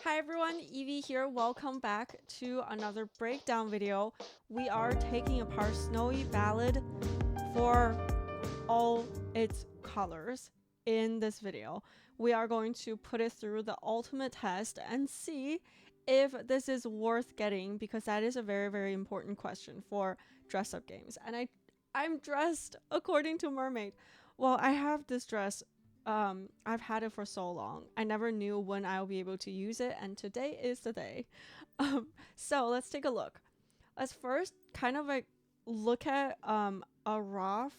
Hi everyone, Evie here. Welcome back to another breakdown video. We are taking apart Snowy Ballad for all its colors in this video. We are going to put it through the ultimate test and see if this is worth getting, because that is a very important question for dress up games. And I'm dressed according to Mermaid. Well, I have this dress. I've had it for so long. I never knew when I'll be able to use it, and today is the day. So let's take a look. Let's first kind of like look at a rough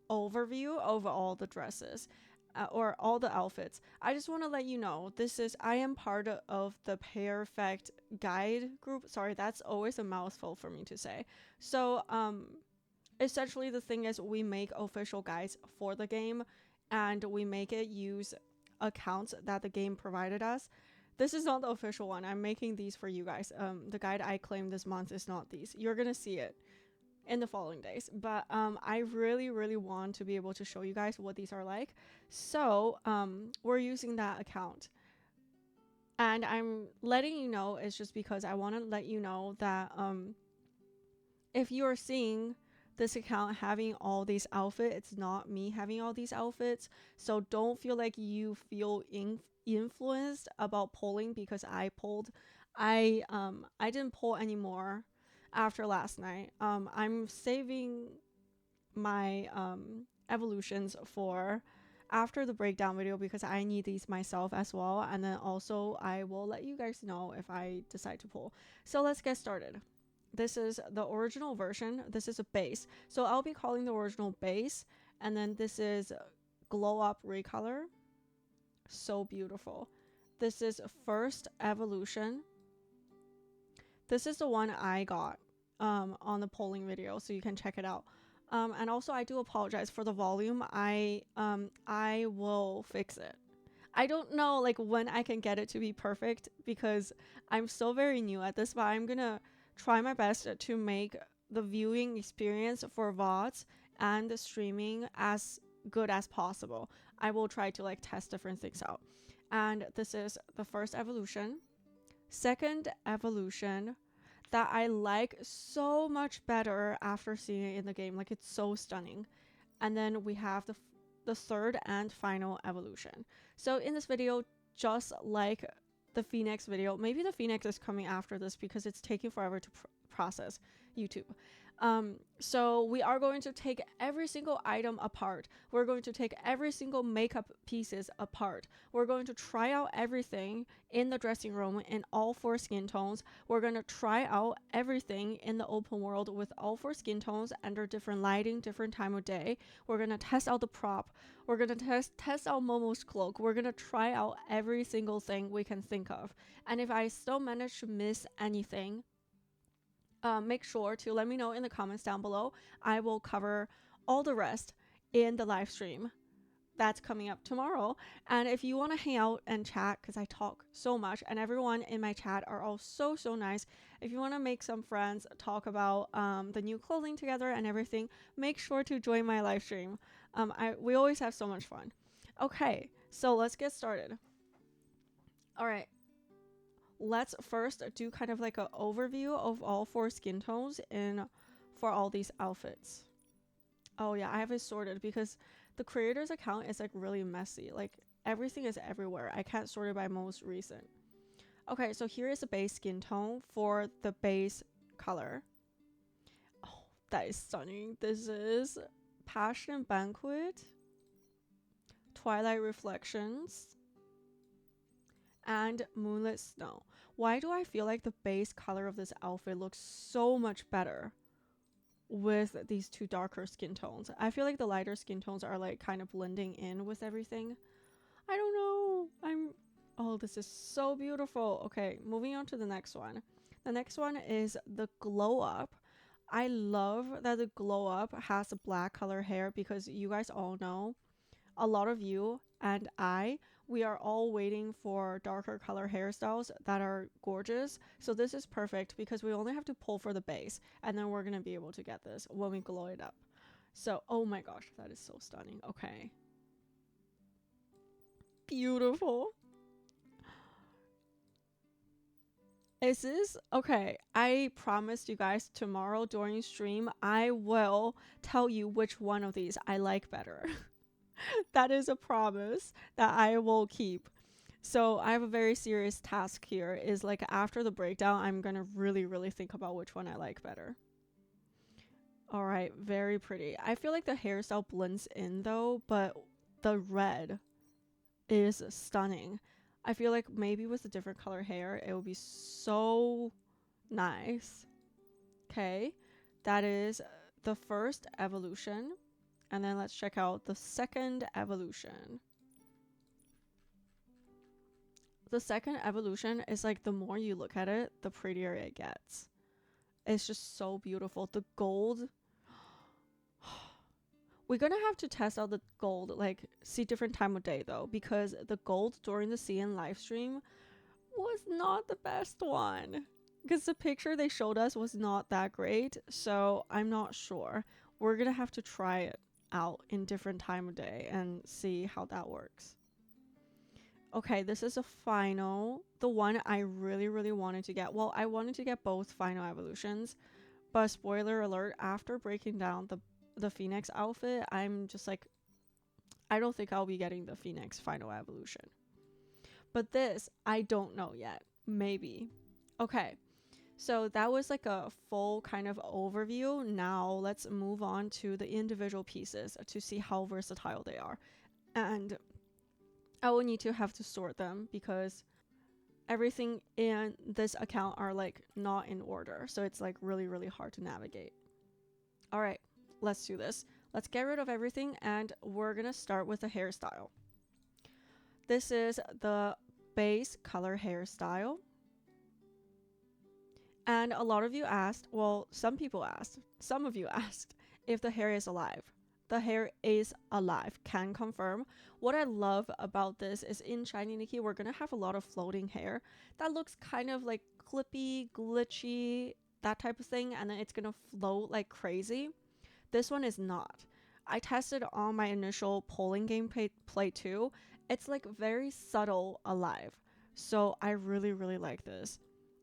overview of all the dresses or all the outfits. I just want to let you know I am part of the Perfect guide group. Sorry, that's always a mouthful for me to say. So essentially the thing is, we make official guides for the game and we make it use accounts that the game provided us. This is not the official one. I'm making these for you guys. The guide I claimed this month is not these. You're gonna see it in the following days, but I really want to be able to show you guys what these are like. So we're using that account, and I'm letting you know it's just because I want to let you know that if you are seeing this account having all these outfits, it's not me having all these outfits. So don't feel like you feel influenced about polling because I polled. I didn't poll anymore after last night. I'm saving my evolutions for after the breakdown video because I need these myself as well, and then also I will let you guys know if I decide to pull. So let's get started. This is the original version. This is a base, so I'll be calling the original base, and then this is glow up recolor. So beautiful. This is first evolution. This is the one I got on the polling video, so you can check it out. And also I do apologize for the volume. I will fix it. I don't know like when I can get it to be perfect because I'm still very new at this, but I'm gonna try my best to make the viewing experience for VODs and the streaming as good as possible. I will try to like test different things out. And this is the first evolution. Second evolution that I like so much better after seeing it in the game. Like, it's so stunning. And then we have the third and final evolution. So in this video, just like the Phoenix video, maybe the Phoenix is coming after this because it's taking forever to process YouTube. So we are going to take every single item apart. We're going to take every single makeup pieces apart. We're going to try out everything in the dressing room in all 4 skin tones. We're going to try out everything in the open world with all 4 skin tones under different lighting, different time of day. We're going to test out the prop. We're going to test out Momo's cloak. We're going to try out every single thing we can think of. And if I still manage to miss anything, make sure to let me know in the comments down below. I will cover all the rest in the live stream that's coming up tomorrow. And if you want to hang out and chat, because I talk so much and everyone in my chat are all so nice, if you want to make some friends, talk about the new clothing together and everything, make sure to join my live stream. We always have so much fun. Okay, so let's get started. All right, let's first do kind of like an overview of all 4 skin tones for all these outfits. Oh yeah, I have it sorted because the creator's account is like really messy. Like, everything is everywhere. I can't sort it by most recent. Okay, so here is the base skin tone for the base color. Oh, that is stunning. This is Passion Banquet, Twilight Reflections, and Moonlit Snow. Why do I feel like the base color of this outfit looks so much better with these 2 darker skin tones? I feel like the lighter skin tones are like kind of blending in with everything. I don't know. Oh, this is so beautiful. Okay, moving on to the next one. The next one is the glow up. I love that the glow up has black color hair because you guys all know, a lot of you and we are all waiting for darker color hairstyles that are gorgeous. So this is perfect because we only have to pull for the base and then we're going to be able to get this when we glow it up. So, oh my gosh, that is so stunning. Okay. Beautiful. Is this okay? I promised you guys tomorrow during stream, I will tell you which one of these I like better. That is a promise that I will keep. So I have a very serious task here is like after the breakdown, I'm gonna really think about which one I like better. All right, very pretty. I feel like the hairstyle blends in though, but the red is stunning. I feel like maybe with a different color hair, it would be so nice. Okay, that is the first evolution. And then let's check out the second evolution. The second evolution is like the more you look at it, the prettier it gets. It's just so beautiful. The gold. We're gonna have to test out the gold, like see different time of day though, because the gold during the CN live stream was not the best one. Because the picture they showed us was not that great, so I'm not sure. We're gonna have to try it out in different time of day and see how that works. Okay, this is a final. The one I really wanted to get. Well, I wanted to get both final evolutions, but spoiler alert, after breaking down the Phoenix outfit, I'm just like, I don't think I'll be getting the Phoenix final evolution. But this, I don't know yet. Maybe. Okay, so that was like a full kind of overview. Now let's move on to the individual pieces to see how versatile they are. And I will need to have to sort them because everything in this account are like not in order. So it's like really hard to navigate. All right, let's do this. Let's get rid of everything and we're gonna start with the hairstyle. This is the base color hairstyle. And a lot of you asked, well, some people asked, some of you asked if the hair is alive. The hair is alive, can confirm. What I love about this is in Shiny Nikki, we're gonna have a lot of floating hair that looks kind of like clippy, glitchy, that type of thing, and then it's gonna float like crazy. This one is not. I tested on my initial polling game play too. It's like very subtle alive. So I really like this.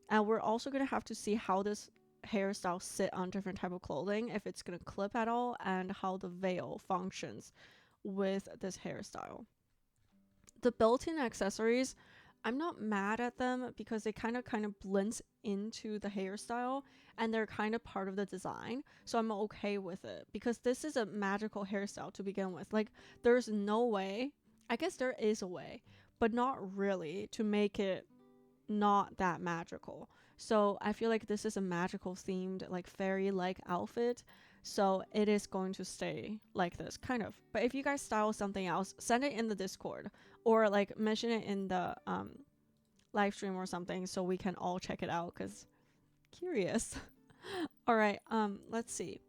And we're also gonna have to see how this hairstyle sit on different type of clothing, if it's gonna clip at all, and how the veil functions with this hairstyle. The built-in accessories, I'm not mad at them because they kind of blends into the hairstyle and they're kind of part of the design, so I'm okay with it because this is a magical hairstyle to begin with. Like there's no way, I guess there is a way, but not really, to make it not that magical. So I feel like this is a magical themed, like fairy like outfit, so it is going to stay like this kind of. But if you guys style something else, send it in the Discord or like mention it in the live stream or something so we can all check it out, because curious. All right, let's see.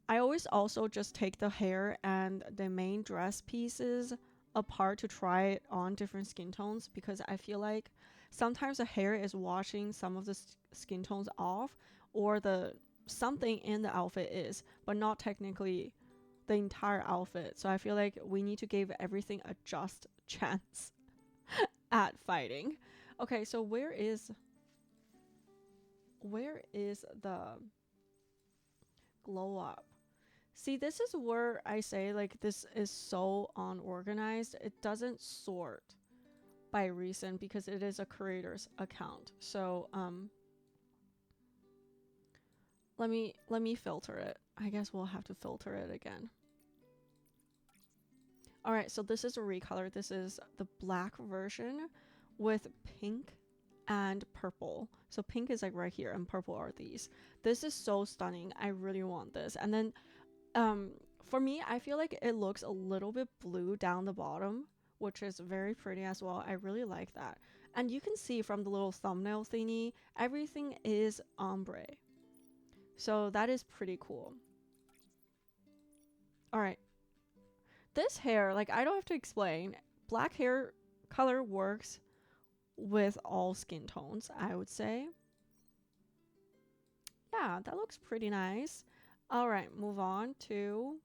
I always also just take the hair and the main dress pieces apart to try it on different skin tones, because I feel like sometimes the hair is washing some of the skin tones off, or the something in the outfit is, but not technically the entire outfit. So I feel like we need to give everything a just chance at fighting. Okay, so where is the glow up? See, this is where I say like this is so unorganized. It doesn't sort by recent because it is a creator's account. So let me filter it. I guess we'll have to filter it again. All right, so this is a recolor. This is the black version with pink and purple. So pink is like right here and purple are these. This is so stunning. I really want this. And then for me, I feel like it looks a little bit blue down the bottom, which is very pretty as well. I really like that. And you can see from the little thumbnail thingy, everything is ombre. So that is pretty cool. All right. This hair, like I don't have to explain. Black hair color works with all skin tones, I would say. Yeah, that looks pretty nice. All right, move on to...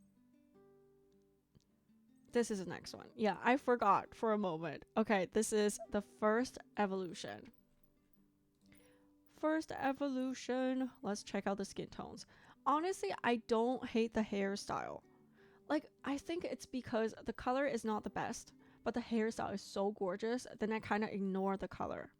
This is the next one. Yeah, I forgot for a moment. Okay, this is the first evolution. first evolution. Let's check out the skin tones. Honestly, I don't hate the hairstyle. Like, I think it's because the color is not the best, but the hairstyle is so gorgeous, then I kind of ignore the color.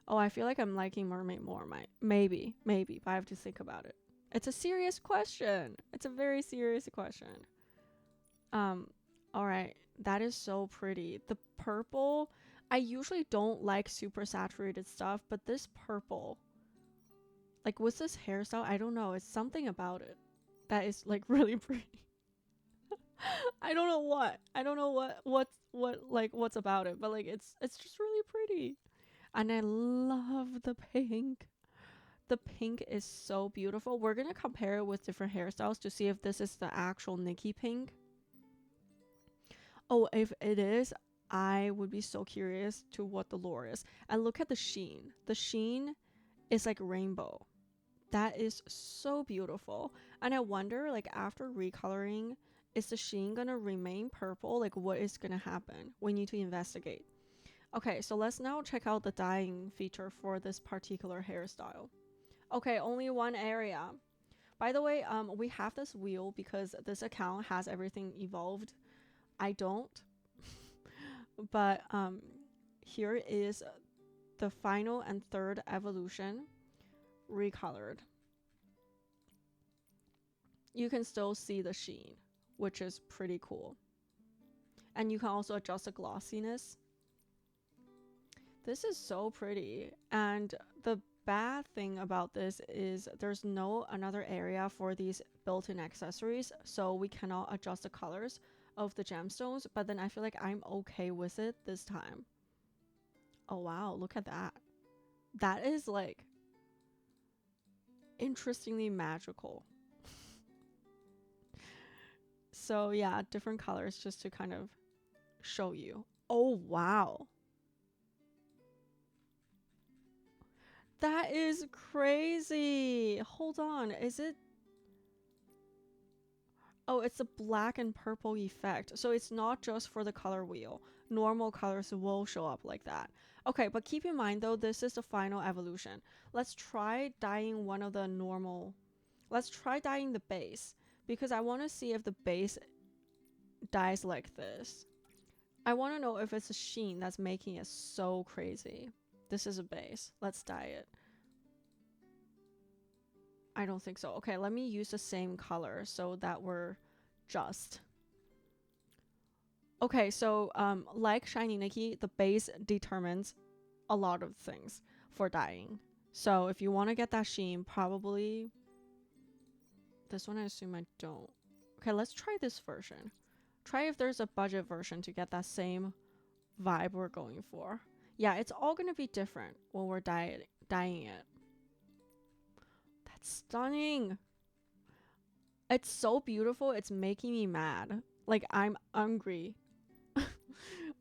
Oh, I feel like I'm liking mermaid more. Maybe, but I have to think about it. It's a serious question. It's a very serious question. All right, that is so pretty. The purple, I usually don't like super saturated stuff, but this purple, like with this hairstyle, I don't know, it's something about it that is like really pretty. I don't know what's about it, but like it's just really pretty. And I love the pink. The pink is so beautiful. We're gonna compare it with different hairstyles to see if this is the actual Nikki pink. Oh, if it is, I would be so curious to what the lore is. And look at the sheen. The sheen is like rainbow. That is so beautiful. And I wonder, like, after recoloring, is the sheen gonna remain purple? Like, what is gonna happen? We need to investigate. Okay, so let's now check out the dyeing feature for this particular hairstyle. Okay, only one area. By the way, we have this wheel because this account has everything evolved. I don't. But here is the final and third evolution recolored. You can still see the sheen, which is pretty cool. And you can also adjust the glossiness. This is so pretty. And the bad thing about this is there's no another area for these built-in accessories, so we cannot adjust the colors of the gemstones, but then I feel like I'm okay with it this time. Oh wow, look at that. That is like interestingly magical. So yeah, different colors just to kind of show you. Oh wow. That is crazy. Hold on, is it? Oh, it's a black and purple effect. So it's not just for the color wheel. Normal colors will show up like that. Okay, but keep in mind though, this is the final evolution. Let's try dyeing one of the normal. Let's try dyeing the base because I want to see if the base dyes like this. I want to know if it's a sheen that's making it so crazy. This is a base. Let's dye it. I don't think so. Okay, let me use the same color so that we're just. Okay, so like Shiny Nikki, the base determines a lot of things for dyeing. So if you want to get that sheen, probably this one I assume I don't. Okay, let's try this version. Try if there's a budget version to get that same vibe we're going for. Yeah, it's all going to be different when we're dyeing it. That's stunning. It's so beautiful. It's making me mad. Like, I'm hungry.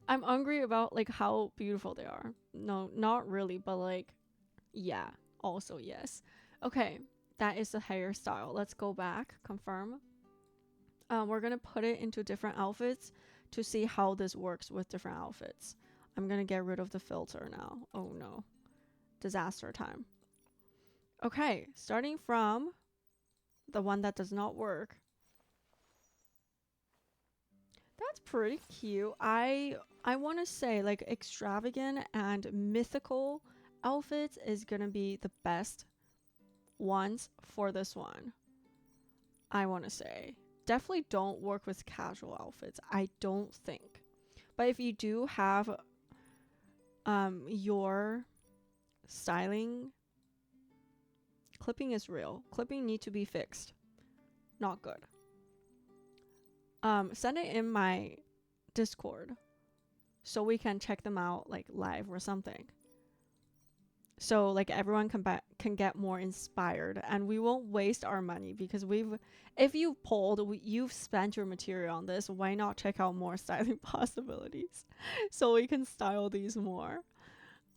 I'm hungry about like how beautiful they are. No, not really, but like, yeah, also yes. Okay, that is the hairstyle. Let's go back, confirm. We're gonna put it into different outfits to see how this works with different outfits. I'm gonna get rid of the filter now. Oh no, disaster time. Okay, starting from the one that does not work. That's pretty cute. I want to say like extravagant and mythical outfits is gonna be the best ones for this one. I want to say definitely don't work with casual outfits. I don't think. But if you do have your styling, clipping is real. Clipping need to be fixed. Not good. Send it in my Discord so we can check them out like live or something. So like everyone can get more inspired, and we won't waste our money because if you've polled, you've spent your material on this. Why not check out more styling possibilities so we can style these more?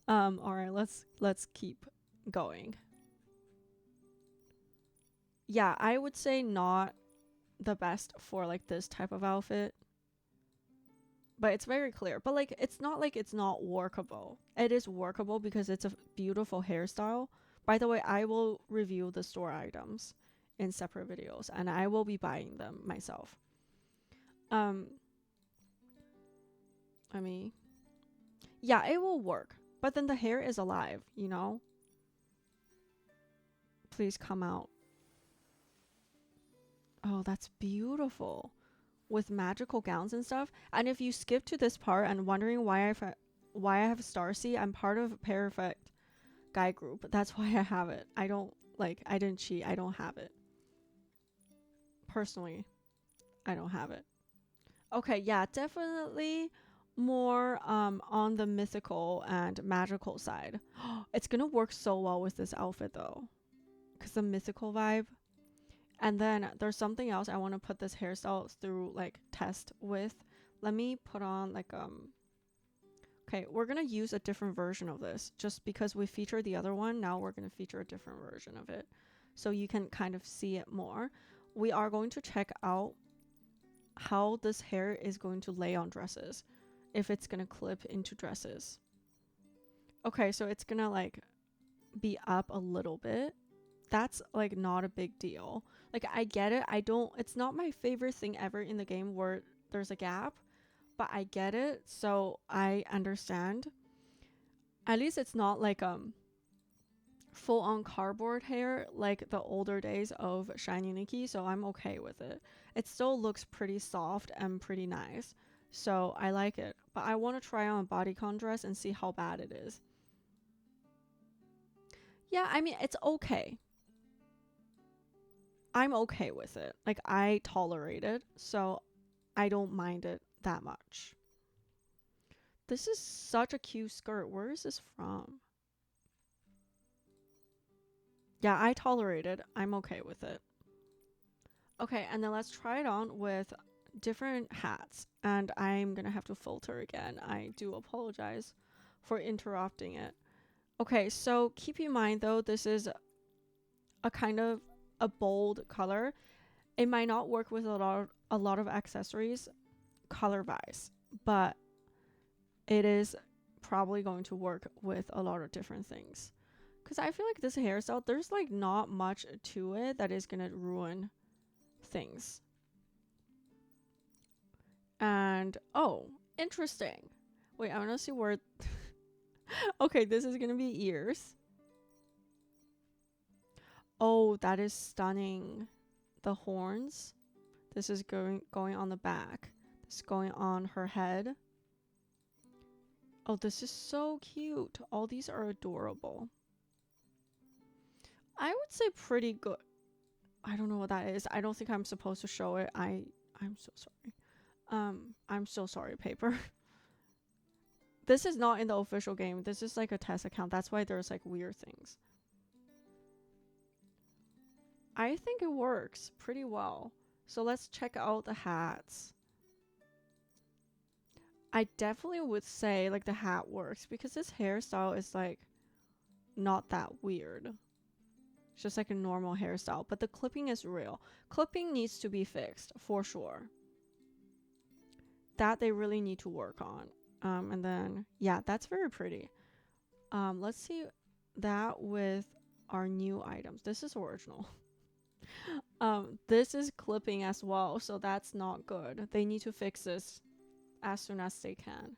All right, let's keep going. Yeah, I would say not the best for like this type of outfit. but it's very clear. But like, it's not like it's not workable. It is workable because it's a beautiful hairstyle. By the way, I will review the store items in separate videos, and I will be buying them myself. I mean, yeah, it will work, but then the hair is alive, you know? Please come out. Oh, that's beautiful. With magical gowns and stuff. And if you skip to this part and wondering why I have Starcy, I'm part of a Perfect guy group. That's why I have it. I didn't cheat. I don't have it. Personally, I don't have it. Okay, yeah, definitely more on the mythical and magical side. It's gonna work so well with this outfit though, because the mythical vibe. And then there's something else I want to put this hairstyle through like test with. Let me put on like okay, we're gonna use a different version of this just because we featured the other one. Now we're gonna feature a different version of it so you can kind of see it more. We are going to check out how this hair is going to lay on dresses, if it's gonna clip into dresses. Okay, so it's gonna like be up a little bit. That's like not a big deal. Like, I get it. It's not my favorite thing ever in the game where there's a gap, but I get it. So I understand. At least it's not like full on cardboard hair like the older days of Shiny Nikki, so I'm okay with it. It still looks pretty soft and pretty nice, so I like it. But I want to try on a bodycon dress and see how bad it is. Yeah, I mean, it's okay. I'm okay with it. Like, I tolerate it, so I don't mind it that much. This is such a cute skirt. Where is this from? Yeah, I tolerate it. I'm okay with it. Okay, and then let's try it on with different hats. And I'm gonna have to filter again. I do apologize for interrupting it. Okay, so keep in mind though, this is a kind of a bold color. It might not work with a lot of accessories color wise, but it is probably going to work with a lot of different things. Because I feel like this hairstyle, there's like not much to it that is gonna ruin things. And oh, interesting. Wait, I wanna see where okay, this is gonna be ears. Oh, that is stunning. The horns. This is going on the back. This is going on her head. Oh, this is so cute. All these are adorable. I would say pretty good. I don't know what that is. I don't think I'm supposed to show it. I'm so sorry. I'm so sorry, paper. This is not in the official game. This is like a test account. That's why there's like weird things. I think it works pretty well. So let's check out the hats. I definitely would say like the hat works because this hairstyle is like not that weird. It's just like a normal hairstyle, but the clipping is real. Clipping needs to be fixed for sure. That they really need to work on. And then yeah, that's very pretty. Let's see that with our new items. This is original. This is clipping as well, so that's not good. They need to fix this as soon as they can,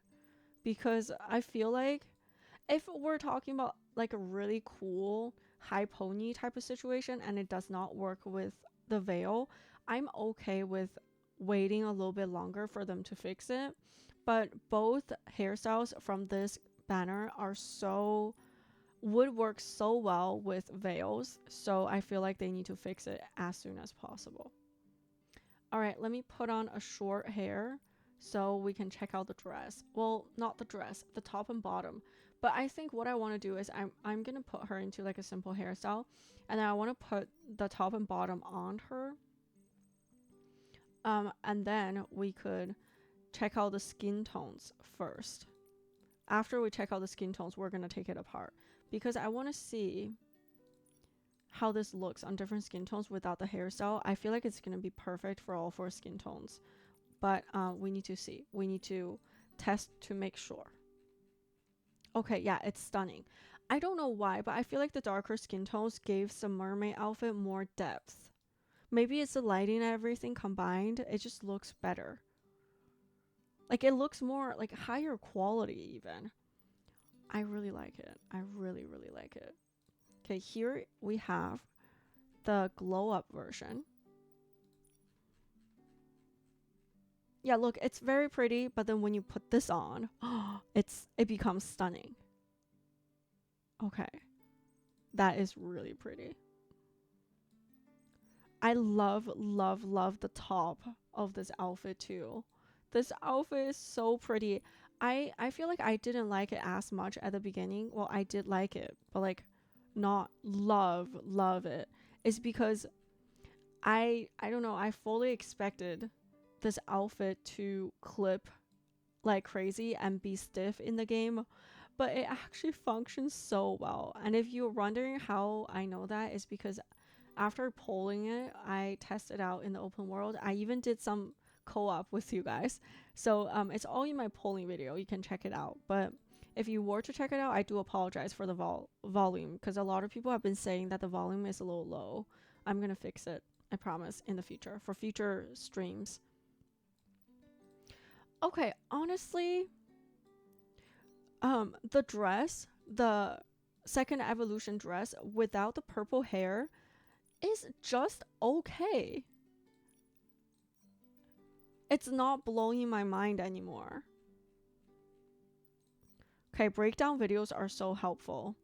because I feel like if we're talking about like a really cool high pony type of situation and it does not work with the veil, I'm okay with waiting a little bit longer for them to fix it. But both hairstyles from this banner would work so well with veils, so I feel like they need to fix it as soon as possible. All right, let me put on a short hair so we can check out the dress. Well, not the dress, the top and bottom. But I think what I want to do is I'm gonna put her into like a simple hairstyle, and then I want to put the top and bottom on her. And then we could check out the skin tones first. After we check out the skin tones, we're gonna take it apart because I want to see how this looks on different skin tones without the hairstyle. I feel like it's gonna be perfect for all 4 skin tones but we need to see. We need to test to make sure. Okay, yeah, it's stunning. I don't know why, but I feel like the darker skin tones gave some mermaid outfit more depth. Maybe it's the lighting and everything combined. It just looks better. Like, it looks more like higher quality even. I really like it. I really, really like it. Okay, here we have the glow up version. Yeah, look, it's very pretty, but then when you put this on, it becomes stunning. Okay. That is really pretty. I love, love, love the top of this outfit too. This outfit is so pretty. I feel like I didn't like it as much at the beginning. Well, I did like it, but like not love it. It's because I don't know, I fully expected this outfit to clip like crazy and be stiff in the game, but it actually functions so well. And if you're wondering how I know that, is because after polling it, I tested out in the open world. I even did some co-op with you guys. So it's all in my polling video. You can check it out. But if you were to check it out, I do apologize for the volume, because a lot of people have been saying that the volume is a little low. I'm going to fix it, I promise, in the future, for future streams. Okay, honestly, the dress, the second evolution dress without the purple hair is just okay. It's not blowing my mind anymore. Okay, breakdown videos are so helpful.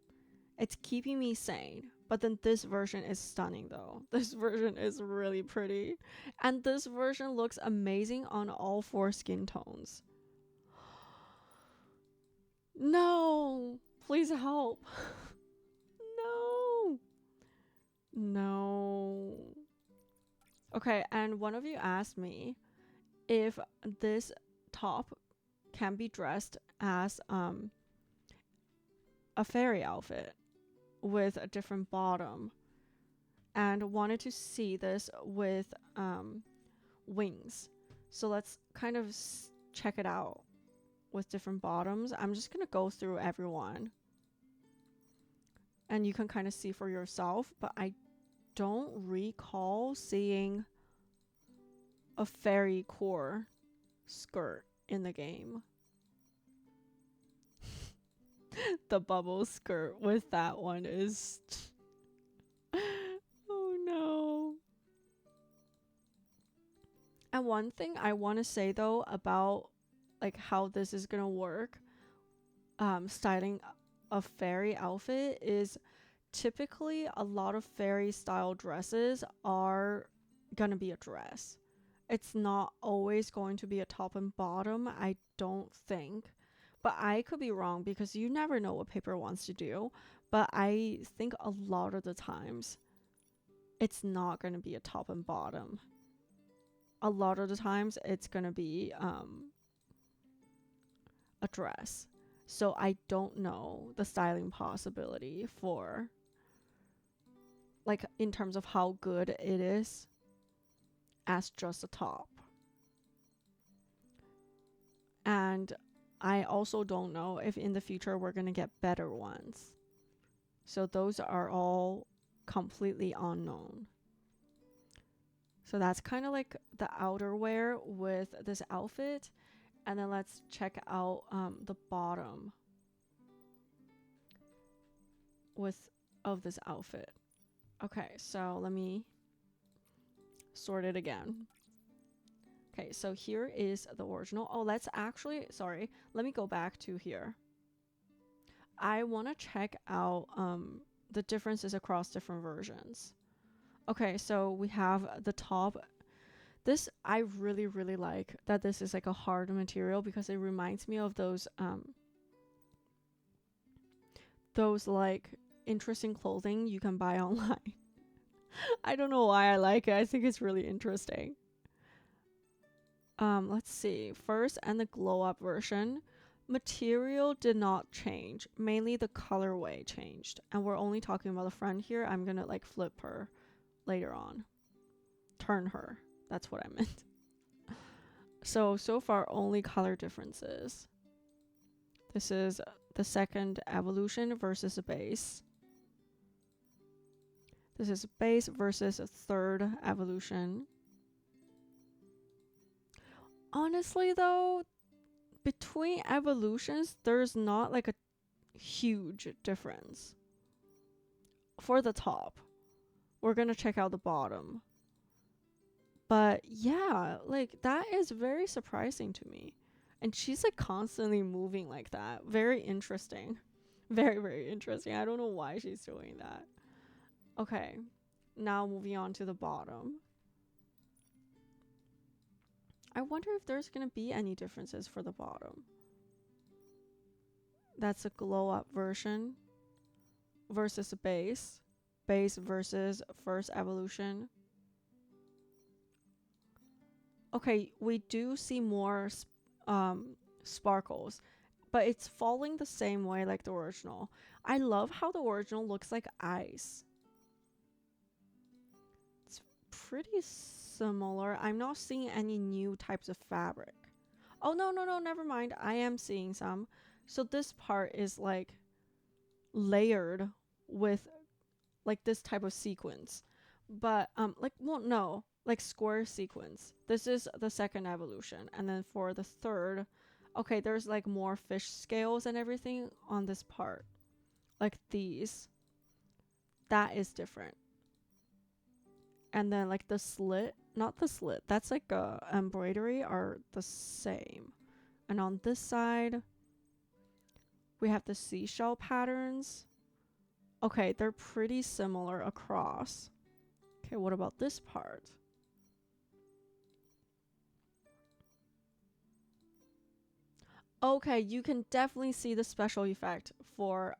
It's keeping me sane. But then this version is stunning though. This version is really pretty. And this version looks amazing on all 4 skin tones. No! Please help. No! No. Okay, and one of you asked me if this top can be dressed as a fairy outfit with a different bottom, and wanted to see this with wings. So let's kind of check it out with different bottoms. I'm just gonna go through everyone and you can kind of see for yourself, but I don't recall seeing a fairy core skirt in the game. The bubble skirt with that one is oh no. And one thing I want to say though about like how this is gonna work, styling a fairy outfit, is typically a lot of fairy style dresses are gonna be a dress. It's not always going to be a top and bottom, I don't think. But I could be wrong because you never know what Paper wants to do. But I think a lot of the times it's not going to be a top and bottom. A lot of the times it's going to be a dress. So I don't know the styling possibility for, like, in terms of how good it is as just a top. And I also don't know if in the future we're going to get better ones. So those are all completely unknown. So that's kind of like the outerwear with this outfit. And then let's check out the bottom of this outfit. Okay, so let me sort it again. Okay, so here is the original. Oh, let's actually, sorry, let me go back to here. I want to check out the differences across different versions. Okay, so we have the top. This, I really, really like that this is like a hard material because it reminds me of those like interesting clothing you can buy online. I don't know why I like it. I think it's really interesting. Let's see. First, and the glow up version, material did not change. Mainly the colorway changed. And we're only talking about the front here. I'm gonna like flip her later on. Turn her. That's what I meant. So far only color differences. This is the second evolution versus a base. This is base versus a third evolution. Honestly though, between evolutions, there's not like a huge difference. For the top, we're gonna check out the bottom. But yeah, like that is very surprising to me. And she's like constantly moving like that. Very interesting. Very, very interesting. I don't know why she's doing that. Okay, now moving on to the bottom. I wonder if there's gonna be any differences for the bottom. That's a glow up version versus a base. Base versus first evolution. Okay, we do see more sparkles, but it's falling the same way like the original. I love how the original looks like ice. It's pretty similar. I'm not seeing any new types of fabric. Oh, no, never mind. I am seeing some. So this part is like layered with like this type of sequence. But like square sequence. This is the second evolution. And then for the third, okay, there's like more fish scales and everything on this part. Like these. That is different. And then like the slit, not the slit, that's like a embroidery are the same. And on this side, we have the seashell patterns. Okay, they're pretty similar across. Okay, what about this part? Okay, you can definitely see the special effect for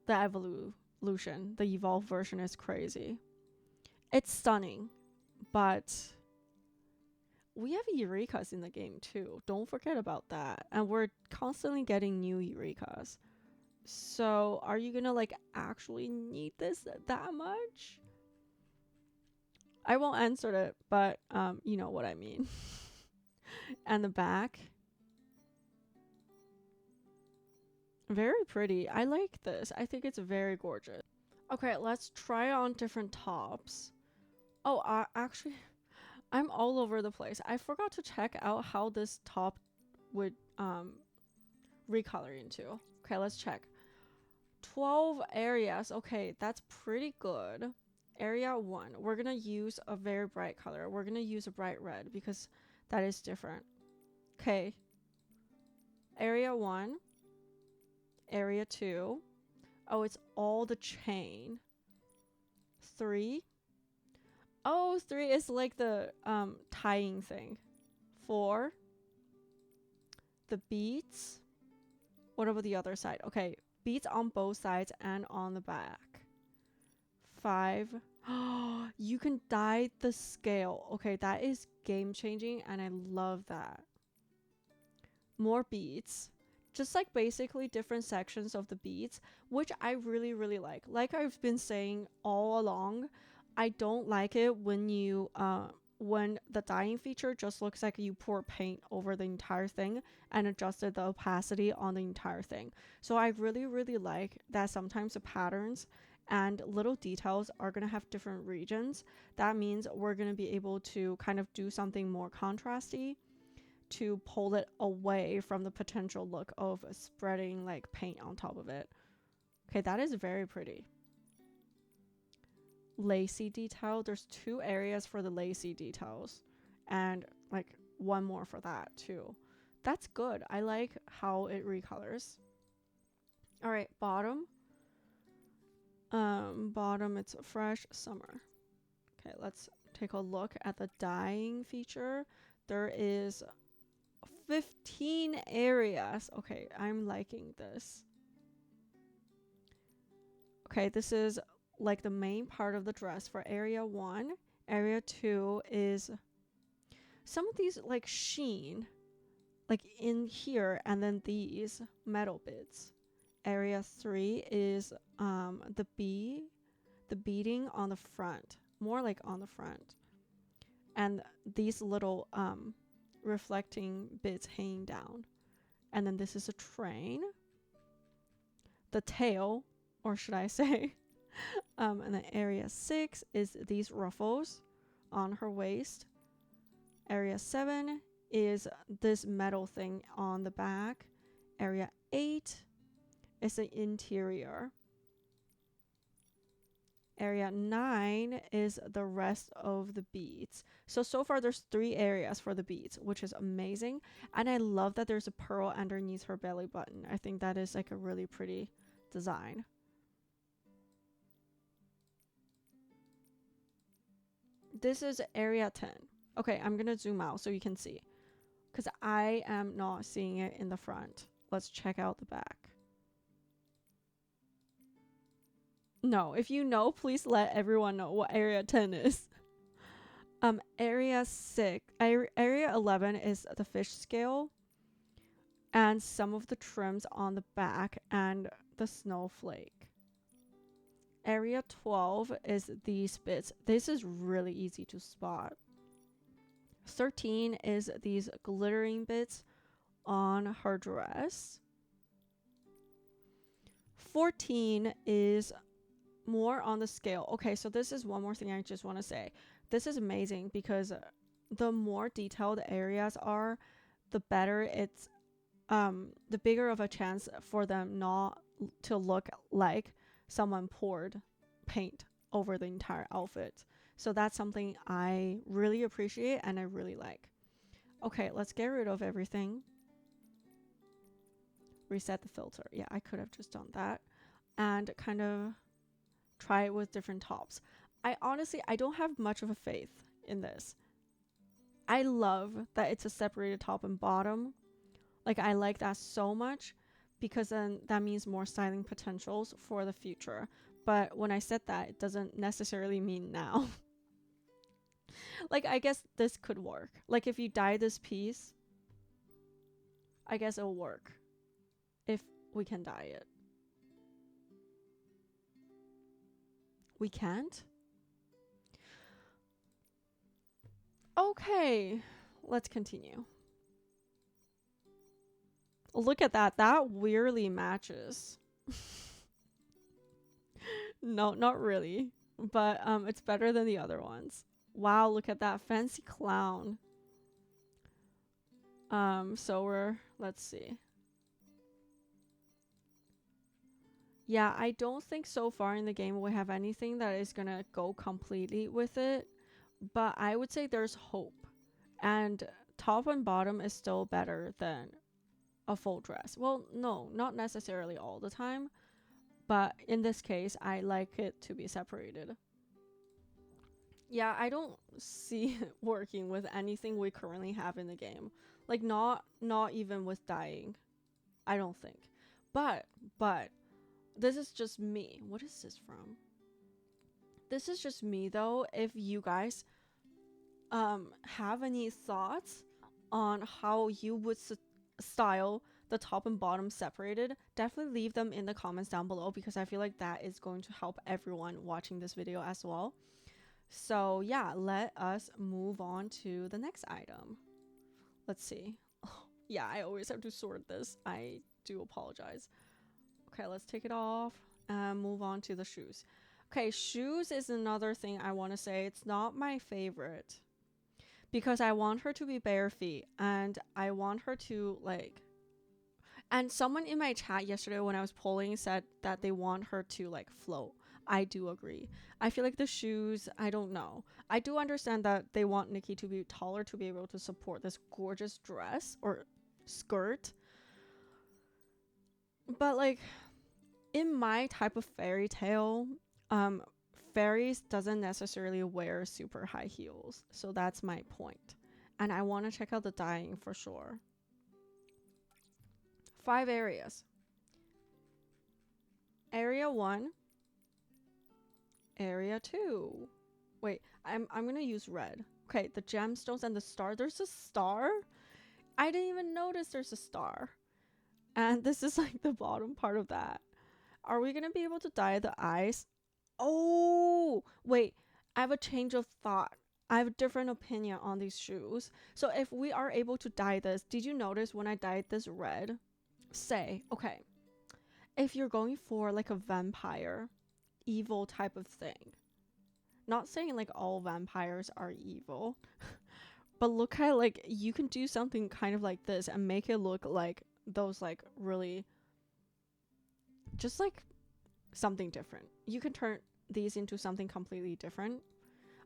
the evolution. The evolved version is crazy. It's stunning, but we have Eurekas in the game too. Don't forget about that. And we're constantly getting new Eurekas. So are you gonna like actually need this that much? I won't answer it, but you know what I mean. And the back. Very pretty. I like this. I think it's very gorgeous. Okay, let's try on different tops. Oh, actually, I'm all over the place. I forgot to check out how this top would recolor into. Okay, let's check. 12 areas. Okay, that's pretty good. Area 1, we're gonna use a very bright color. We're gonna use a bright red because that is different. Okay. Area 1. Area 2. Oh, it's all the chain. 3. Oh, 3 is like the tying thing. 4. The beads. What about the other side? Okay, beads on both sides and on the back. 5. You can dye the scale. Okay, that is game changing and I love that. More beads. Just like basically different sections of the beads, which I really, really like. Like I've been saying all along, I don't like it when you when the dyeing feature just looks like you pour paint over the entire thing and adjusted the opacity on the entire thing. So I really, really like that sometimes the patterns and little details are going to have different regions. That means we're going to be able to kind of do something more contrasty to pull it away from the potential look of spreading like paint on top of it. Okay, that is very pretty. Lacy detail. There's 2 areas for the lacy details and like one more for that too. That's good. I like how it recolors. All right, bottom. Bottom, it's fresh summer. Okay, let's take a look at the dyeing feature. There is 15 areas. Okay, I'm liking this. Okay, this is like the main part of the dress for area 1. Area 2 is some of these like sheen, like in here, and then these metal bits. Area 3 is the beading on the front, more like on the front, and these little reflecting bits hanging down. And then this is a train. The tail, or should I say, and then area 6 is these ruffles on her waist. Area 7 is this metal thing on the back. Area 8 is the interior. Area 9 is the rest of the beads. So far there's 3 areas for the beads, which is amazing. And I love that there's a pearl underneath her belly button. I think that is like a really pretty design. This is area 10. Okay, I'm gonna zoom out so you can see, because I am not seeing it in the front. Let's check out the back. No, if you know, please let everyone know what area 10 is. Area 11 is the fish scale and some of the trims on the back and the snowflake. Area 12 is these bits. This is really easy to spot. 13 is these glittering bits on her dress. 14 is more on the scale. Okay, so this is one more thing I just want to say. This is amazing because the more detailed areas are, the better it's, the bigger of a chance for them not to look like someone poured paint over the entire outfit. So that's something I really appreciate and I really like. Okay, let's get rid of everything. Reset the filter. Yeah, I could have just done that. And kind of try it with different tops. I don't have much of a faith in this. I love that it's a separated top and bottom. Like, I like that so much because then that means more styling potentials for the future. But when I said that, it doesn't necessarily mean now. Like, I guess this could work. Like, if you dye this piece, I guess it'll work. If we can dye it. We can't? Okay, let's continue. Look at that. That weirdly matches. No, not really. But it's better than the other ones. Wow, look at that fancy clown. Let's see. Yeah, I don't think so far in the game we have anything that is gonna go completely with it. But I would say there's hope. And top and bottom is still better than a full dress. Well, no, not necessarily all the time. But in this case, I like it to be separated. Yeah, I don't see it working with anything we currently have in the game. Like, not even with dyeing. I don't think. But this is just me. What is this from? This is just me though. If you guys have any thoughts on how you would style the top and bottom separated, definitely leave them in the comments down below because I feel like that is going to help everyone watching this video as well. So yeah, let us move on to the next item. Let's see. Oh, yeah, I always have to sort this. I do apologize. Okay, let's take it off and move on to the shoes. Okay, shoes is another thing I want to say. It's not my favorite because I want her to be bare feet and I want her to like, and someone in my chat yesterday when I was polling said that they want her to like float. I do agree. I feel like the shoes, I don't know. I do understand that they want Nikki to be taller to be able to support this gorgeous dress or skirt. But like in my type of fairy tale, fairies doesn't necessarily wear super high heels. So that's my point. And I want to check out the dyeing for sure. 5 areas. Area 1. Area 2. Wait, I'm gonna use red. Okay, the gemstones and the star. There's a star? I didn't even notice there's a star. And this is like the bottom part of that. Are we gonna be able to dye the eyes? Oh, wait, I have a change of thought. I have a different opinion on these shoes. So if we are able to dye this, did you notice when I dyed this red? Say, okay, if you're going for like a vampire, evil type of thing. Not saying like all vampires are evil, but look at like you can do something kind of like this and make it look like those like really just like something different. You can turn these into something completely different.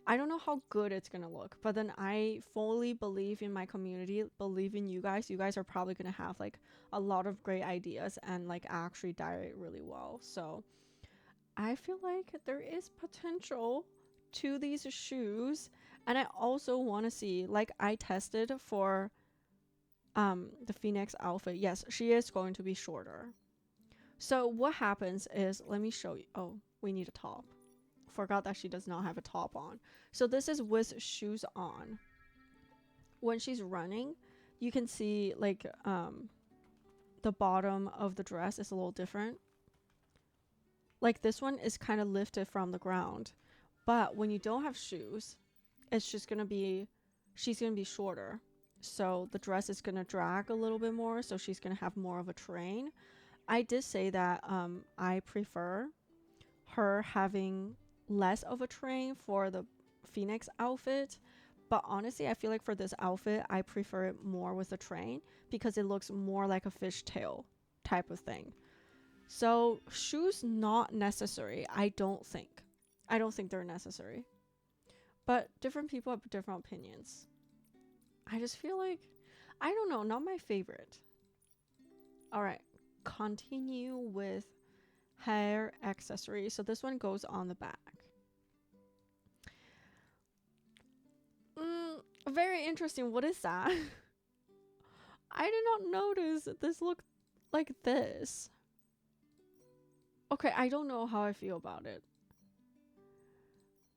I don't know how good it's gonna look, but then I fully believe in my community, believe in you guys. You guys are probably gonna have like a lot of great ideas and like actually dye it really well. So I feel like there is potential to these shoes, and I also want to see, like I tested for the Phoenix outfit. Yes, she is going to be shorter. So what happens is, let me show you. Oh, we need a top. Forgot that she does not have a top on. So this is with shoes on. When she's running, you can see like the bottom of the dress is a little different. Like this one is kind of lifted from the ground, but when you don't have shoes, it's just gonna be, she's gonna be shorter. So the dress is gonna drag a little bit more, so she's gonna have more of a train. I did say that I prefer her having less of a train for the Phoenix outfit, but honestly I feel like for this outfit I prefer it more with a train because it looks more like a fishtail type of thing. So shoes not necessary. I don't think they're necessary, but different people have different opinions. I just feel like, I don't know, not my favorite. All right, continue with hair accessory. So this one goes on the back. Very interesting. What is that? I did not notice this looked like this. Okay, I don't know how I feel about it.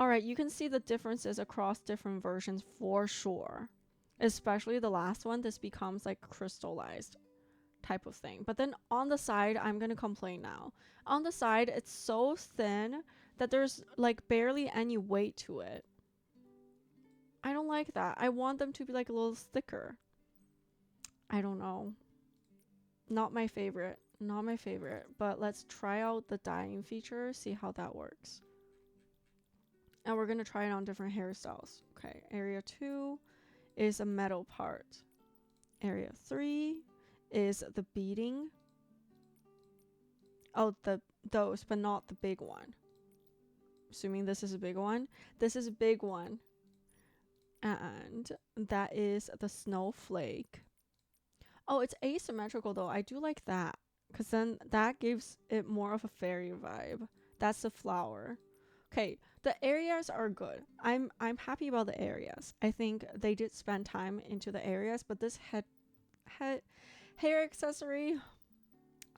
Alright, you can see the differences across different versions for sure. Especially the last one, this becomes like crystallized type of thing. But then on the side, I'm gonna complain now. On the side, it's so thin that there's like barely any weight to it. I don't like that. I want them to be like a little thicker. I don't know. Not my favorite. Not my favorite. But let's try out the dyeing feature, see how that works. And we're going to try it on different hairstyles. Okay, area 2 is a metal part. Area 3 is the beading. Oh, those, but not the big one. Assuming this is a big one. This is a big one. And that is the snowflake. Oh, it's asymmetrical though. I do like that, because then that gives it more of a fairy vibe. That's the flower. Okay, the areas are good. I'm happy about the areas. I think they did spend time into the areas, but this hair accessory,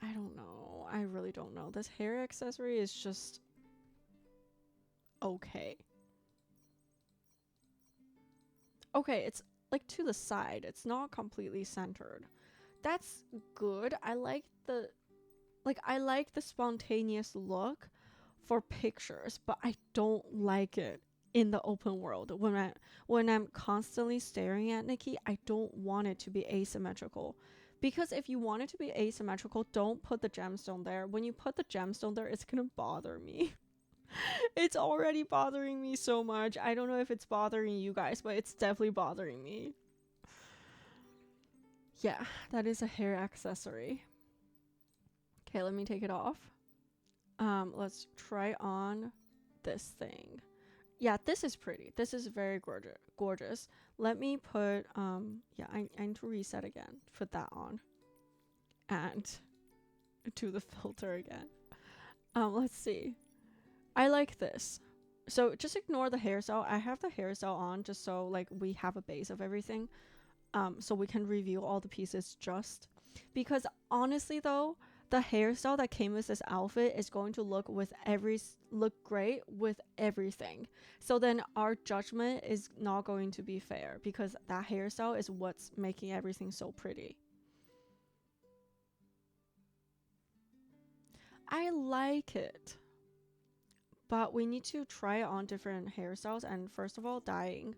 I don't know. I really don't know. This hair accessory is just okay. Okay, it's like to the side. It's not completely centered. That's good. I like the spontaneous look for pictures, but I don't like it in the open world. When I'm constantly staring at Nikki, I don't want it to be asymmetrical. Because if you want it to be asymmetrical, don't put the gemstone there. When you put the gemstone there, it's gonna bother me. It's already bothering me so much. I don't know if it's bothering you guys, but it's definitely bothering me. Yeah, that is a hair accessory. Okay, let me take it off. Let's try on this thing. Yeah, this is pretty. This is very gorgeous. Let me put, yeah, I need to reset again. Put that on. And do the filter again. Let's see. I like this. So just ignore the hairstyle. I have the hairstyle on just so like we have a base of everything. So we can review all the pieces just. Because honestly though, the hairstyle that came with this outfit is going to look great with everything. So then our judgment is not going to be fair because that hairstyle is what's making everything so pretty. I like it, but we need to try on different hairstyles. And first of all, dyeing.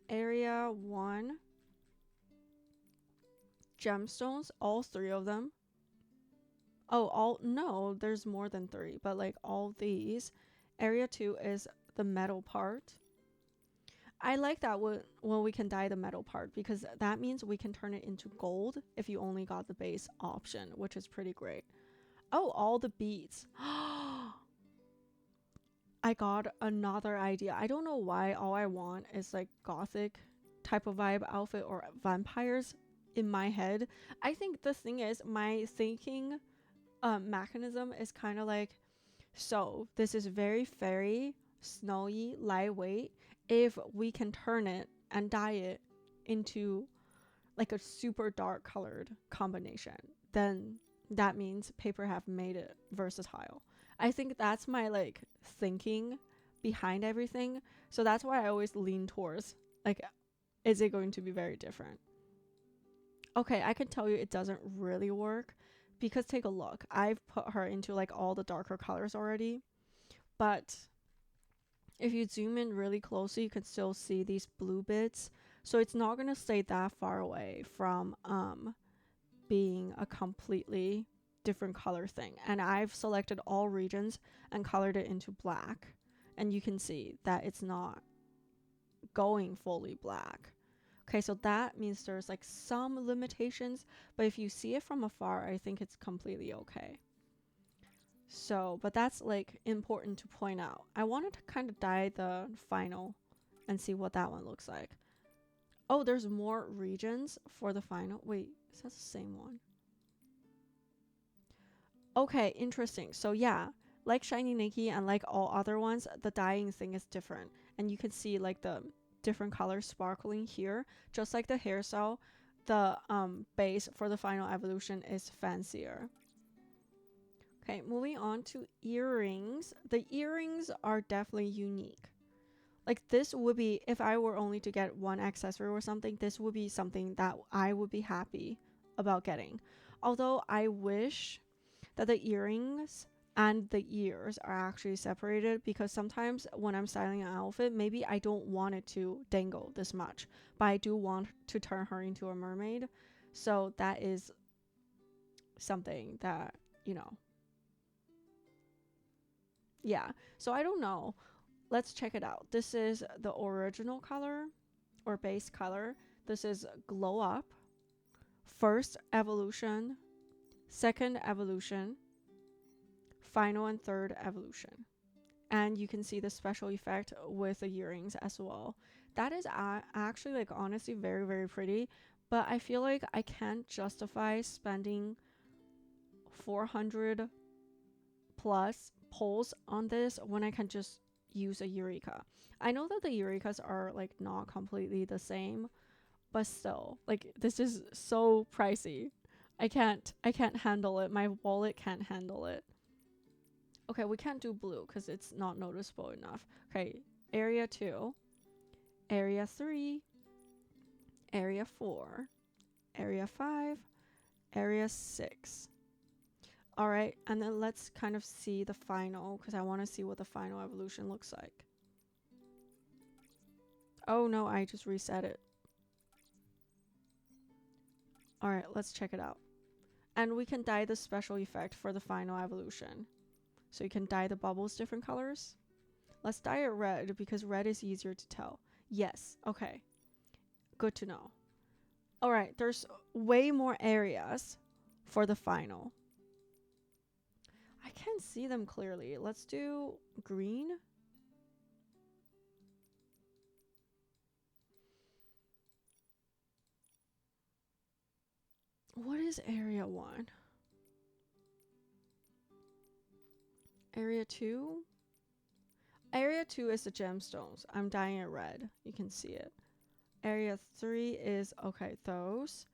Area 1. Gemstones, all 3 of them. Oh, no, there's more than 3, but like all these. Area 2 is the metal part. I like that when we can dye the metal part, because that means we can turn it into gold if you only got the base option, which is pretty great. Oh, all the beads. I got another idea. I don't know why all I want is like gothic type of vibe outfit or vampires in my head. I think the thing is, my thinking mechanism is kind of like, so this is very fairy, snowy, lightweight. If we can turn it and dye it into like a super dark colored combination, then that means paper have made it versatile. I think that's my like thinking behind everything. So that's why I always lean towards like, is it going to be very different? Okay, I can tell you it doesn't really work, because take a look. I've put her into like all the darker colors already, but if you zoom in really closely, you can still see these blue bits. So it's not going to stay that far away from being a completely different color thing. And I've selected all regions and colored it into black. And you can see that it's not going fully black. Okay, so that means there's like some limitations, but if you see it from afar, I think it's completely okay. So, but that's like important to point out. I wanted to kind of dye the final and see what that one looks like. Oh, there's more regions for the final. Wait, is that the same one? Okay, interesting. So yeah, like Shiny Nikki and like all other ones, the dyeing thing is different. And you can see like the different colors sparkling here. Just like the hairstyle, the base for the final evolution is fancier. Okay, moving on to earrings. The earrings are definitely unique. Like this would be, if I were only to get one accessory or something, this would be something that I would be happy about getting. Although I wish that the earrings and the ears are actually separated, because sometimes when I'm styling an outfit, maybe I don't want it to dangle this much, but I do want to turn her into a mermaid. So that is something that, you know. Yeah, so I don't know. Let's check it out. This is the original color or base color. This is Glow Up, first evolution, second evolution, final and third evolution. And you can see the special effect with the earrings as well. That is actually like honestly very, very pretty, but I feel like I can't justify spending 400 plus pulls on this when I can just use a Eureka. I know that the Eurekas are like not completely the same, but still, like this is so pricey. I can't handle it. My wallet can't handle it. Okay, we can't do blue because it's not noticeable enough. Okay, area 2, area 3, area 4, area 5, area 6. All right, and then let's kind of see the final, because I want to see what the final evolution looks like. Oh no, I just reset it. All right, let's check it out. And we can dye the special effect for the final evolution. So you can dye the bubbles different colors. Let's dye it red, because red is easier to tell. Yes, okay. Good to know. All right, there's way more areas for the final. I can't see them clearly. Let's do green. What is area 1? Area 2? Area 2 is the gemstones. I'm dyeing it red. You can see it. Area 3 is, okay, those.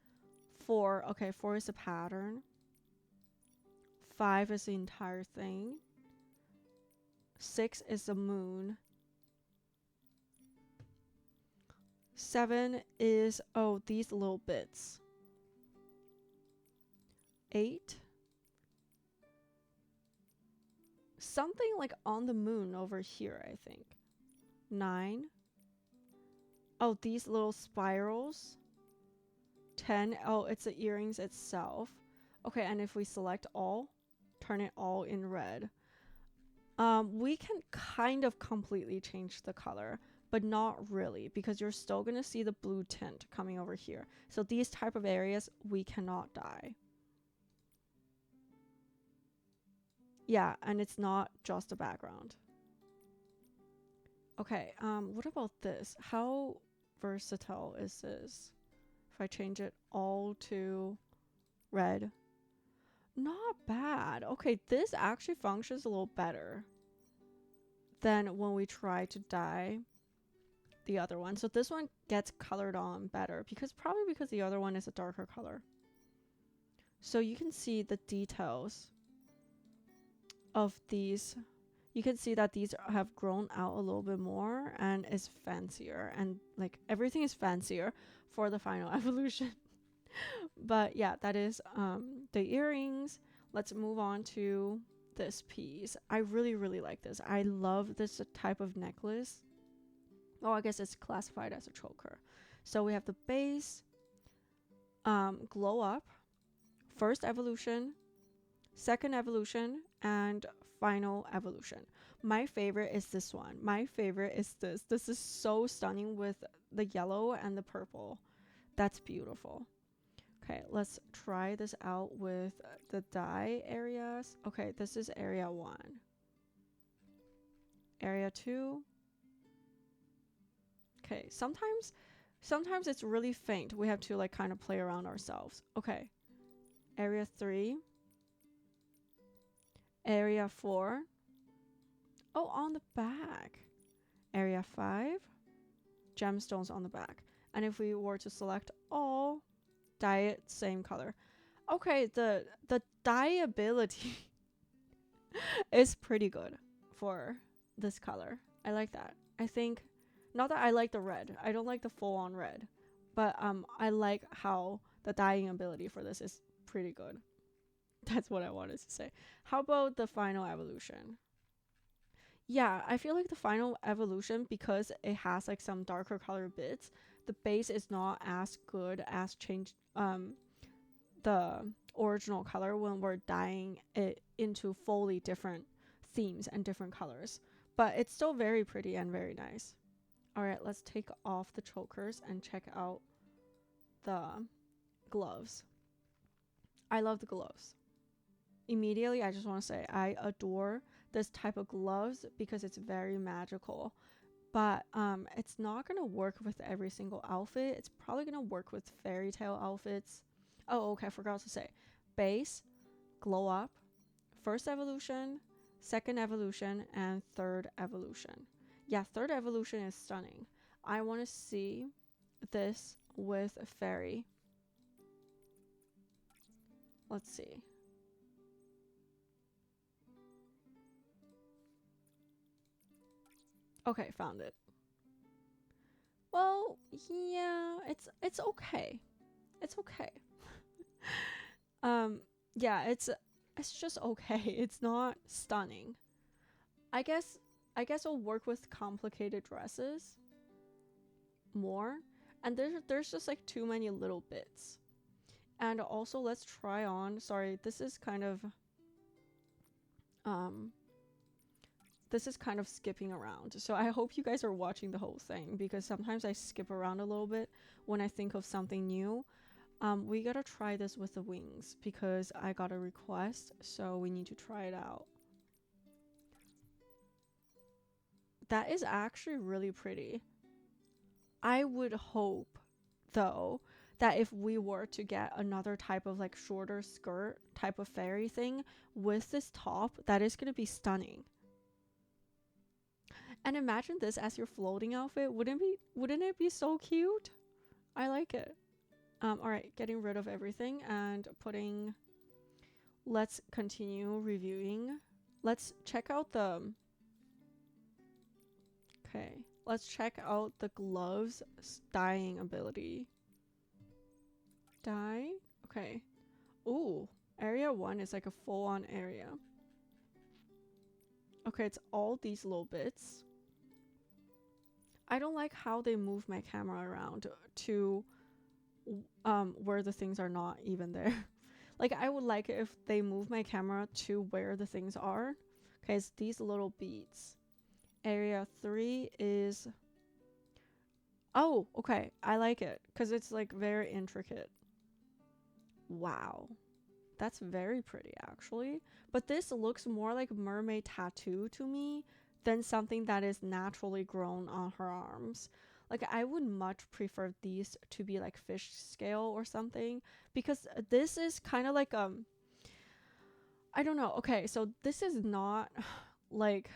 4, okay, 4 is the pattern. 5 is the entire thing. 6 is the moon. 7 is, oh, these little bits. 8. something like on the moon over here, I think. 9. Oh, these little spirals. 10. Oh, it's the earrings itself. Okay, and if we select all, turn it all in red. We can kind of completely change the color, but not really, because you're still gonna see the blue tint coming over here. So these type of areas we cannot dye. Yeah, and it's not just a background. Okay, what about this? How versatile is this? If I change it all to red. Not bad. Okay, this actually functions a little better than when we try to dye the other one. So this one gets colored on better probably because the other one is a darker color. So you can see the details of these. You can see that these have grown out a little bit more and is fancier, and like everything is fancier for the final evolution. But yeah, that is the earrings. Let's move on to this piece. I really, really like this. I love this type of necklace. Oh, I guess it's classified as a choker. So we have the base, glow up, first evolution, second evolution, and final evolution. My favorite is this one. My favorite is this. This is so stunning with the yellow and the purple. That's beautiful. Okay, let's try this out with the dye areas. Okay, this is area 1. Area 2. Okay, sometimes it's really faint. We have to like kind of play around ourselves. Okay. Area 3. Area 4. Oh, on the back. Area 5. Gemstones on the back. And if we were to select all, dye it same color. Okay, the dye ability is pretty good for this color. I like that. I think, not that I like the red. I don't like the full on red. But I like how the dyeing ability for this is pretty good. That's what I wanted to say. How about the final evolution? Yeah, I feel like the final evolution, because it has like some darker color bits, the base is not as good as change the original color when we're dyeing it into fully different themes and different colors. But it's still very pretty and very nice. Alright, let's take off the chokers and check out the gloves. I love the gloves. Immediately, I just want to say I adore this type of gloves because it's very magical. But it's not going to work with every single outfit. It's probably going to work with fairy tale outfits. Oh, okay, I forgot to say. Base, glow up, first evolution, second evolution, and third evolution. Yeah, third evolution is stunning. I want to see this with a fairy. Let's see. Okay, found it. Well, yeah, it's okay. It's okay. Yeah, it's just okay. It's not stunning. I guess it'll work with complicated dresses more. And there's just like too many little bits. And also let's try on, sorry, this is kind of skipping around. So I hope you guys are watching the whole thing, because sometimes I skip around a little bit when I think of something new. We gotta try this with the wings because I got a request, so we need to try it out. That is actually really pretty. I would hope, though, that if we were to get another type of like shorter skirt type of fairy thing with this top, that is gonna be stunning. And imagine this as your floating outfit. Wouldn't it be so cute? I like it. Alright, getting rid of everything and putting, let's continue reviewing. Let's check out the, okay, let's check out the gloves dyeing ability. Dye? Okay. Ooh, area 1 is like a full on area. Okay, it's all these little bits. I don't like how they move my camera around to where the things are not even there. Like, I would like it if they move my camera to where the things are. Okay, it's these little beads. Area 3 is... Oh, okay. I like it because it's like very intricate. Wow. That's very pretty, actually. But this looks more like mermaid tattoo to me than something that is naturally grown on her arms. Like, I would much prefer these to be like fish scale or something, because this is kind of like I don't know. Okay, so this is not like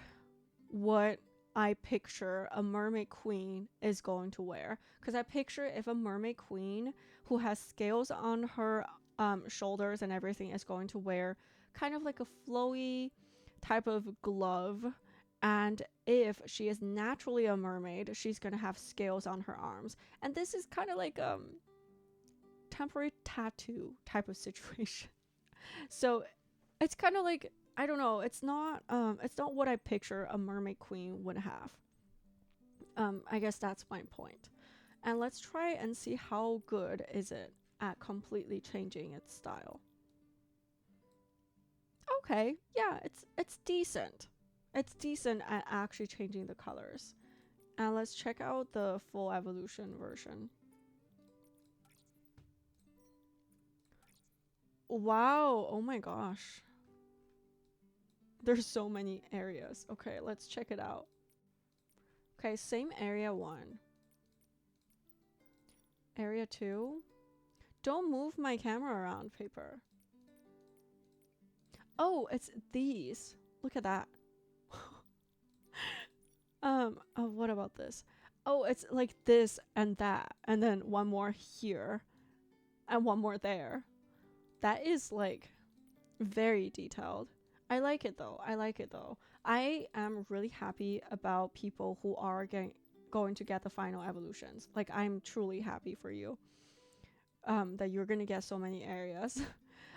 what I picture a mermaid queen is going to wear, because I picture if a mermaid queen who has scales on her shoulders and everything is going to wear kind of like a flowy type of glove, and if she is naturally a mermaid, she's gonna have scales on her arms, and this is kind of like temporary tattoo type of situation. So it's kind of like, I don't know, it's not what I picture a mermaid queen would have. I guess that's my point. And let's try and see how good is it at completely changing its style. Okay, yeah, it's decent. It's decent at actually changing the colors. And let's check out the full evolution version. Wow, oh my gosh. There's so many areas. Okay, let's check it out. Okay, same area 1. Area 2. Don't move my camera around, paper. Oh, it's these. Look at that. What about this? Oh, it's like this and that, and then one more here, and one more there. That is like very detailed. I like it though. I am really happy about people who are going to get the final evolutions. Like, I'm truly happy for you. That you're gonna get so many areas.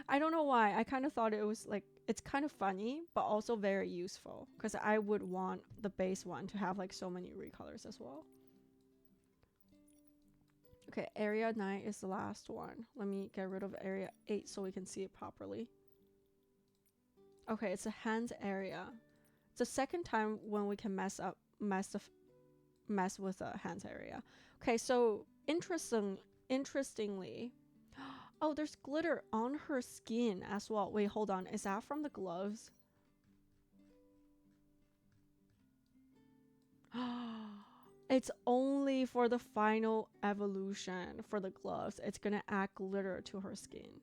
I don't know why. I kind of thought it was like, it's kind of funny, but also very useful, because I would want the base one to have like so many recolors as well. Okay, area 9 is the last one. Let me get rid of area 8 so we can see it properly. Okay, it's a hands area. It's the second time when we can mess with a hands area. Okay, so interestingly, oh, there's glitter on her skin as well. Wait, hold on. Is that from the gloves? It's only for the final evolution for the gloves. It's gonna add glitter to her skin.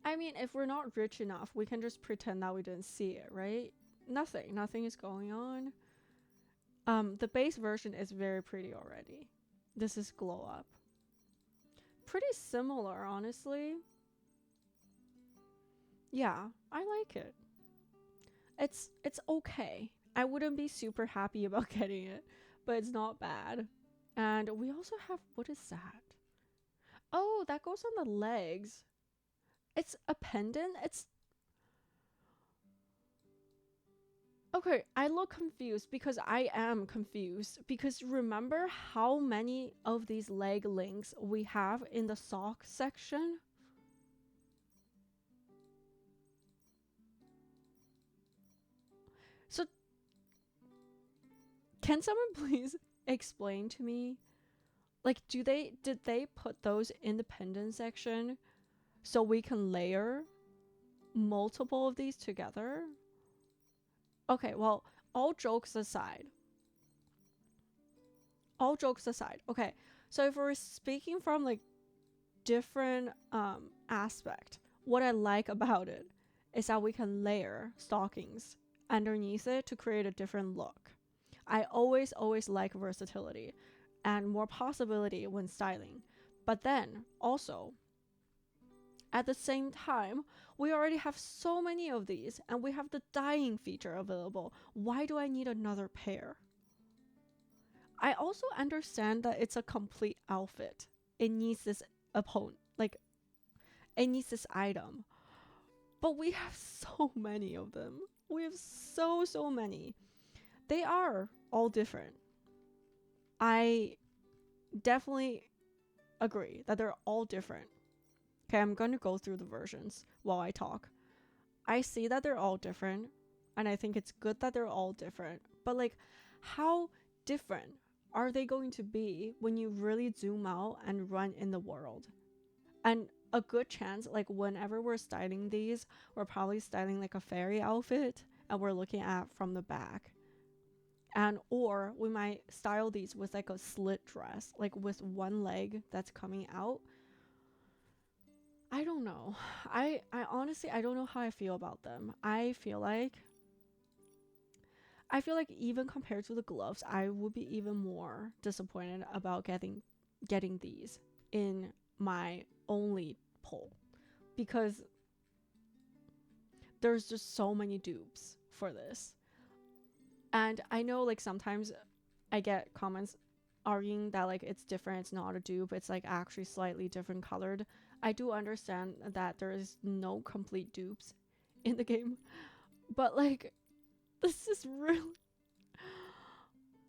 I mean, if we're not rich enough, we can just pretend that we didn't see it, right? Nothing is going on. The base version is very pretty already. This is glow up. Pretty similar, honestly. Yeah, I like it. It's okay. I wouldn't be super happy about getting it, but it's not bad. And we also have, what is that? Oh, that goes on the legs. It's a pendant. It's okay. I look confused because I am confused, because remember how many of these leg links we have in the sock section? So can someone please explain to me, like, did they put those in the pendant section so we can layer multiple of these together? Okay, well, all jokes aside, okay, so if we're speaking from like different aspect, what I like about it is that we can layer stockings underneath it to create a different look. I always like versatility and more possibility when styling, but then also at the same time, we already have so many of these, and we have the dyeing feature available. Why do I need another pair? I also understand that it's a complete outfit. It needs this opponent, like, it needs this item. But we have so many of them. We have so many. They are all different. I definitely agree that they're all different. Okay, I'm going to go through the versions while I talk. I see that they're all different, and I think it's good that they're all different. But like, how different are they going to be when you really zoom out and run in the world? And a good chance, like whenever we're styling these, we're probably styling like a fairy outfit and we're looking at from the back. And or we might style these with like a slit dress, like with one leg that's coming out. I don't know. I honestly, I don't know how I feel about them. I feel like even compared to the gloves, I would be even more disappointed about getting these in my only pull, because there's just so many dupes for this. And I know like sometimes I get comments arguing that like it's different, it's not a dupe, it's like actually slightly different colored. I do understand that there is no complete dupes in the game, but like this is really,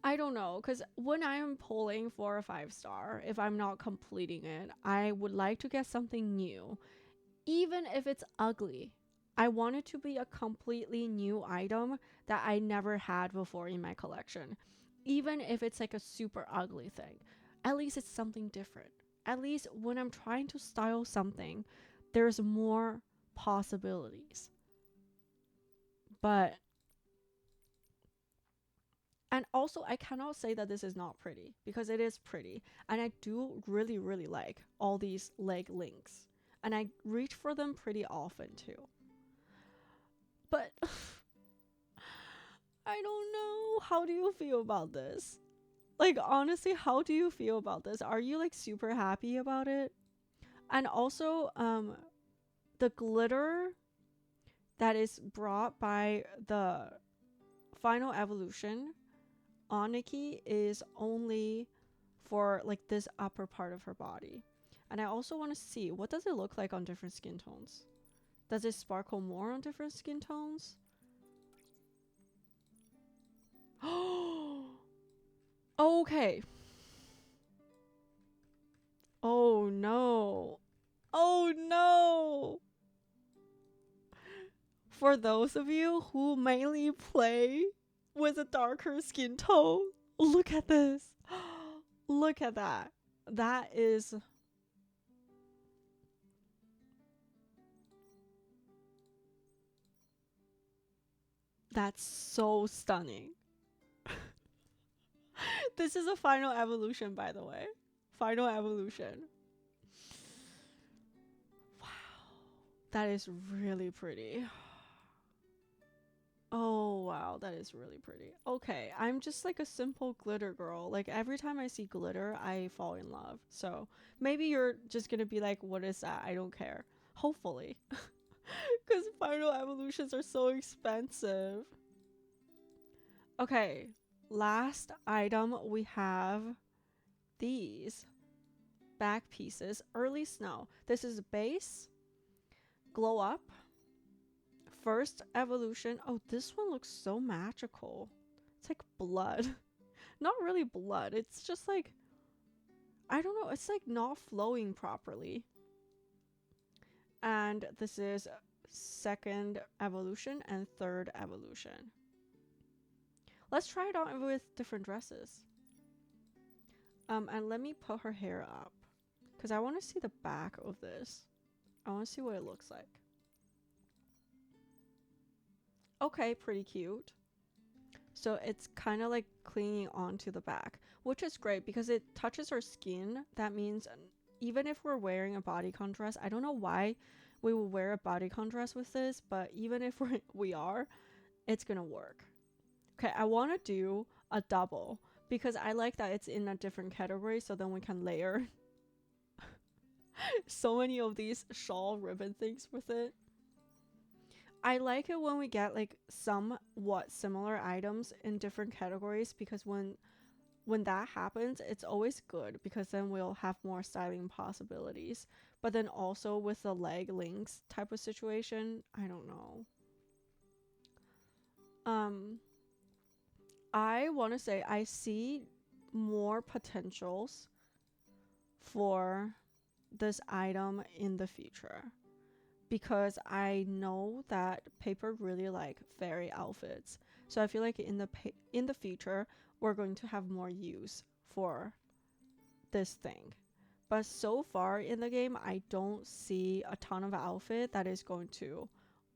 I don't know, because when I am pulling for a 5-star, if I'm not completing it, I would like to get something new, even if it's ugly. I want it to be a completely new item that I never had before in my collection. Even if it's like a super ugly thing, at least it's something different. At least when I'm trying to style something, there's more possibilities. But, and also I cannot say that this is not pretty, because it is pretty. And I do really, really like all these leg links. And I reach for them pretty often too. But I don't know. How do you feel about this? Like, honestly, how do you feel about this? Are you like super happy about it? And also, the glitter that is brought by the final evolution on Nikki is only for like this upper part of her body. And I also want to see, what does it look like on different skin tones? Does it sparkle more on different skin tones? Okay. Oh no. Oh no. For those of you who mainly play with a darker skin tone, look at this. Look at that. That is... That's so stunning. This is a final evolution, by the way. Final evolution. Wow. That is really pretty. Oh, wow. That is really pretty. Okay. I'm just like a simple glitter girl. Like every time I see glitter, I fall in love. So maybe you're just going to be like, what is that? I don't care. Hopefully. Because final evolutions are so expensive. Okay. Last item, we have these back pieces. Early Snow. This is base, glow up, first evolution. Oh, this one looks so magical. It's like blood. Not really blood. It's just like, I don't know. It's like not flowing properly. And this is second evolution and third evolution. Let's try it out with different dresses. And let me put her hair up, because I want to see the back of this. I want to see what it looks like. Okay, pretty cute. So it's kind of like clinging onto the back, which is great because it touches our skin. That means even if we're wearing a bodycon dress, I don't know why we will wear a bodycon dress with this, but even if we are, it's gonna work. Okay, I want to do a double because I like that it's in a different category, so then we can layer so many of these shawl ribbon things with it. I like it when we get like somewhat similar items in different categories, because when when that happens, it's always good because then we'll have more styling possibilities. But then also with the leg links type of situation, I don't know. I want to say I see more potentials for this item in the future because I know that paper really like fairy outfits. So I feel like in the future we're going to have more use for this thing. But so far in the game, I don't see a ton of outfit that is going to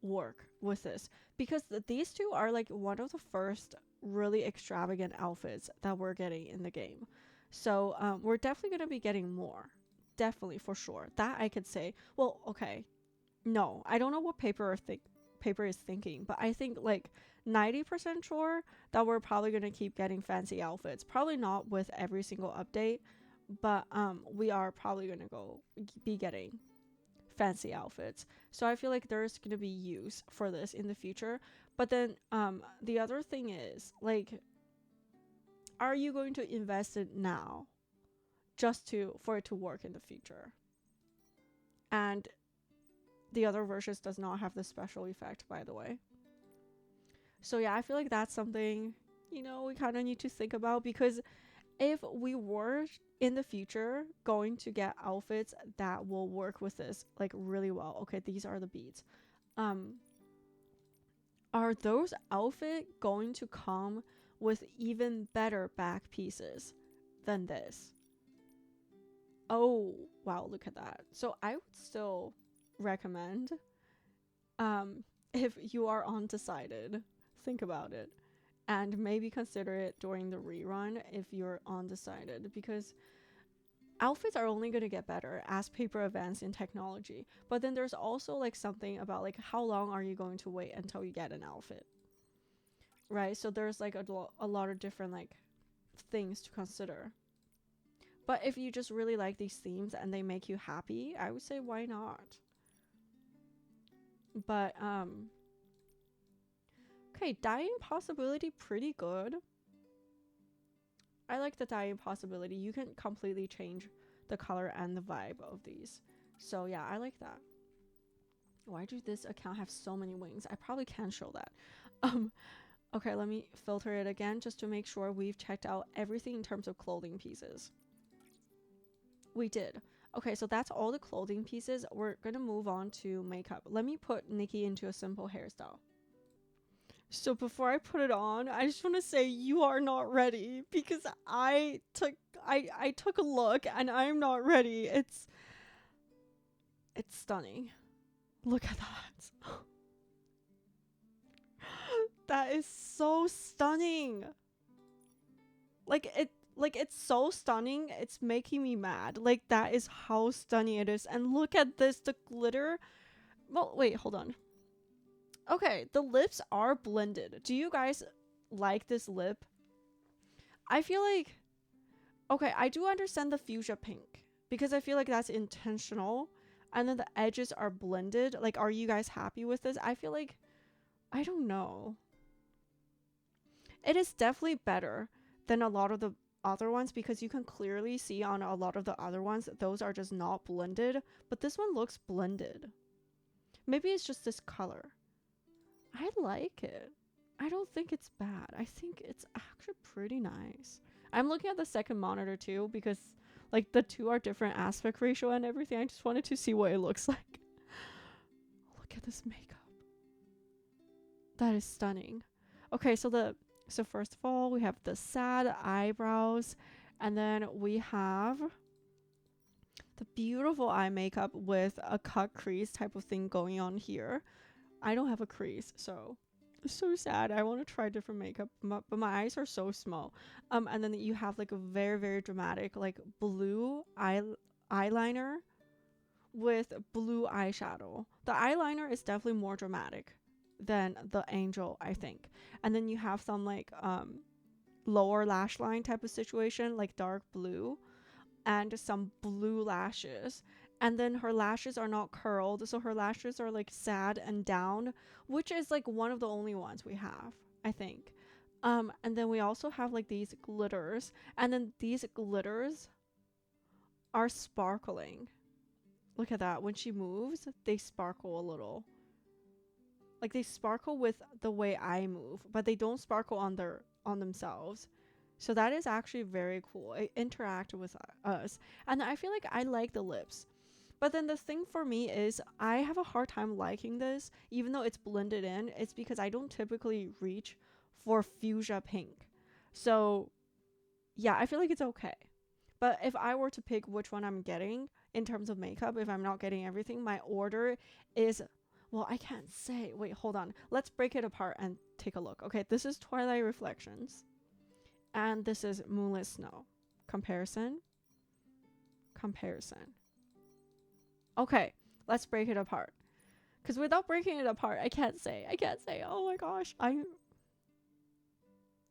work with this because these two are like one of the first really extravagant outfits that we're getting in the game. So we're definitely going to be getting more. Definitely, for sure. That I could say. Well, okay. No, I don't know what paper is thinking, but I think like 90% sure that we're probably going to keep getting fancy outfits. Probably not with every single update, but we are probably going to be getting fancy outfits. So I feel like there's going to be use for this in the future. But then the other thing is like, are you going to invest it now just for it to work in the future? And the other versions does not have the special effect, by the way. So yeah, I feel like that's something, we kind of need to think about, because if we were in the future going to get outfits that will work with this like really well, okay, these are the beads. Are those outfits going to come with even better back pieces than this? Oh, wow, look at that. So I would still recommend, if you are undecided, think about it and maybe consider it during the rerun if you're undecided, because outfits are only going to get better as paper advances in technology. But then there's also like something about like how long are you going to wait until you get an outfit, right? So there's like a lot of different like things to consider. But if you just really like these themes and they make you happy, I would say why not? But okay, dyeing possibility pretty good. I like the dyeing possibility. You can completely change the color and the vibe of these. So yeah, I like that. Why does this account have so many wings? I probably can show that. Okay, let me filter it again just to make sure we've checked out everything in terms of clothing pieces. We did. Okay, so that's all the clothing pieces. We're gonna move on to makeup. Let me put Nikki into a simple hairstyle. So before I put it on, I just want to say you are not ready, because I took a look and I'm not ready. It's stunning. Look at that. That is so stunning. Like it's so stunning. It's making me mad. Like that is how stunning it is. And look at this, the glitter. Well, wait, hold on. Okay, the lips are blended. Do you guys like this lip? I feel like, okay, I do understand the fuchsia pink because I feel like that's intentional. And then the edges are blended. Like, are you guys happy with this? I feel like, I don't know. It is definitely better than a lot of the other ones because you can clearly see on a lot of the other ones, those are just not blended. But this one looks blended. Maybe it's just this color. I like it. I don't think it's bad. I think it's actually pretty nice. I'm looking at the second monitor too because like the two are different aspect ratio and everything. I just wanted to see what it looks like. Look at this makeup. That is stunning. Okay, so first of all, we have the sad eyebrows, and then we have the beautiful eye makeup with a cut crease type of thing going on here. I don't have a crease, so it's so sad. I want to try different makeup, but my eyes are so small. And then you have like a very, very dramatic like blue eyeliner with blue eyeshadow. The eyeliner is definitely more dramatic than the angel, I think. And then you have some like lower lash line type of situation, like dark blue, and some blue lashes. And then her lashes are not curled, so her lashes are like sad and down, which is like one of the only ones we have, I think. And then we also have like these glitters, and then these glitters are sparkling. Look at that. When she moves, they sparkle a little. Like they sparkle with the way I move, but they don't sparkle on themselves. So that is actually very cool. It interacted with us. And I feel like I like the lips. But then the thing for me is I have a hard time liking this, even though it's blended in. It's because I don't typically reach for fuchsia pink. So yeah, I feel like it's okay. But if I were to pick which one I'm getting in terms of makeup, if I'm not getting everything, my order is, well, I can't say. Wait, hold on. Let's break it apart and take a look. Okay, this is Twilight Reflections. And this is Moonlit Snow. Comparison. Comparison. Okay, let's break it apart. Because without breaking it apart, I can't say. Oh my gosh.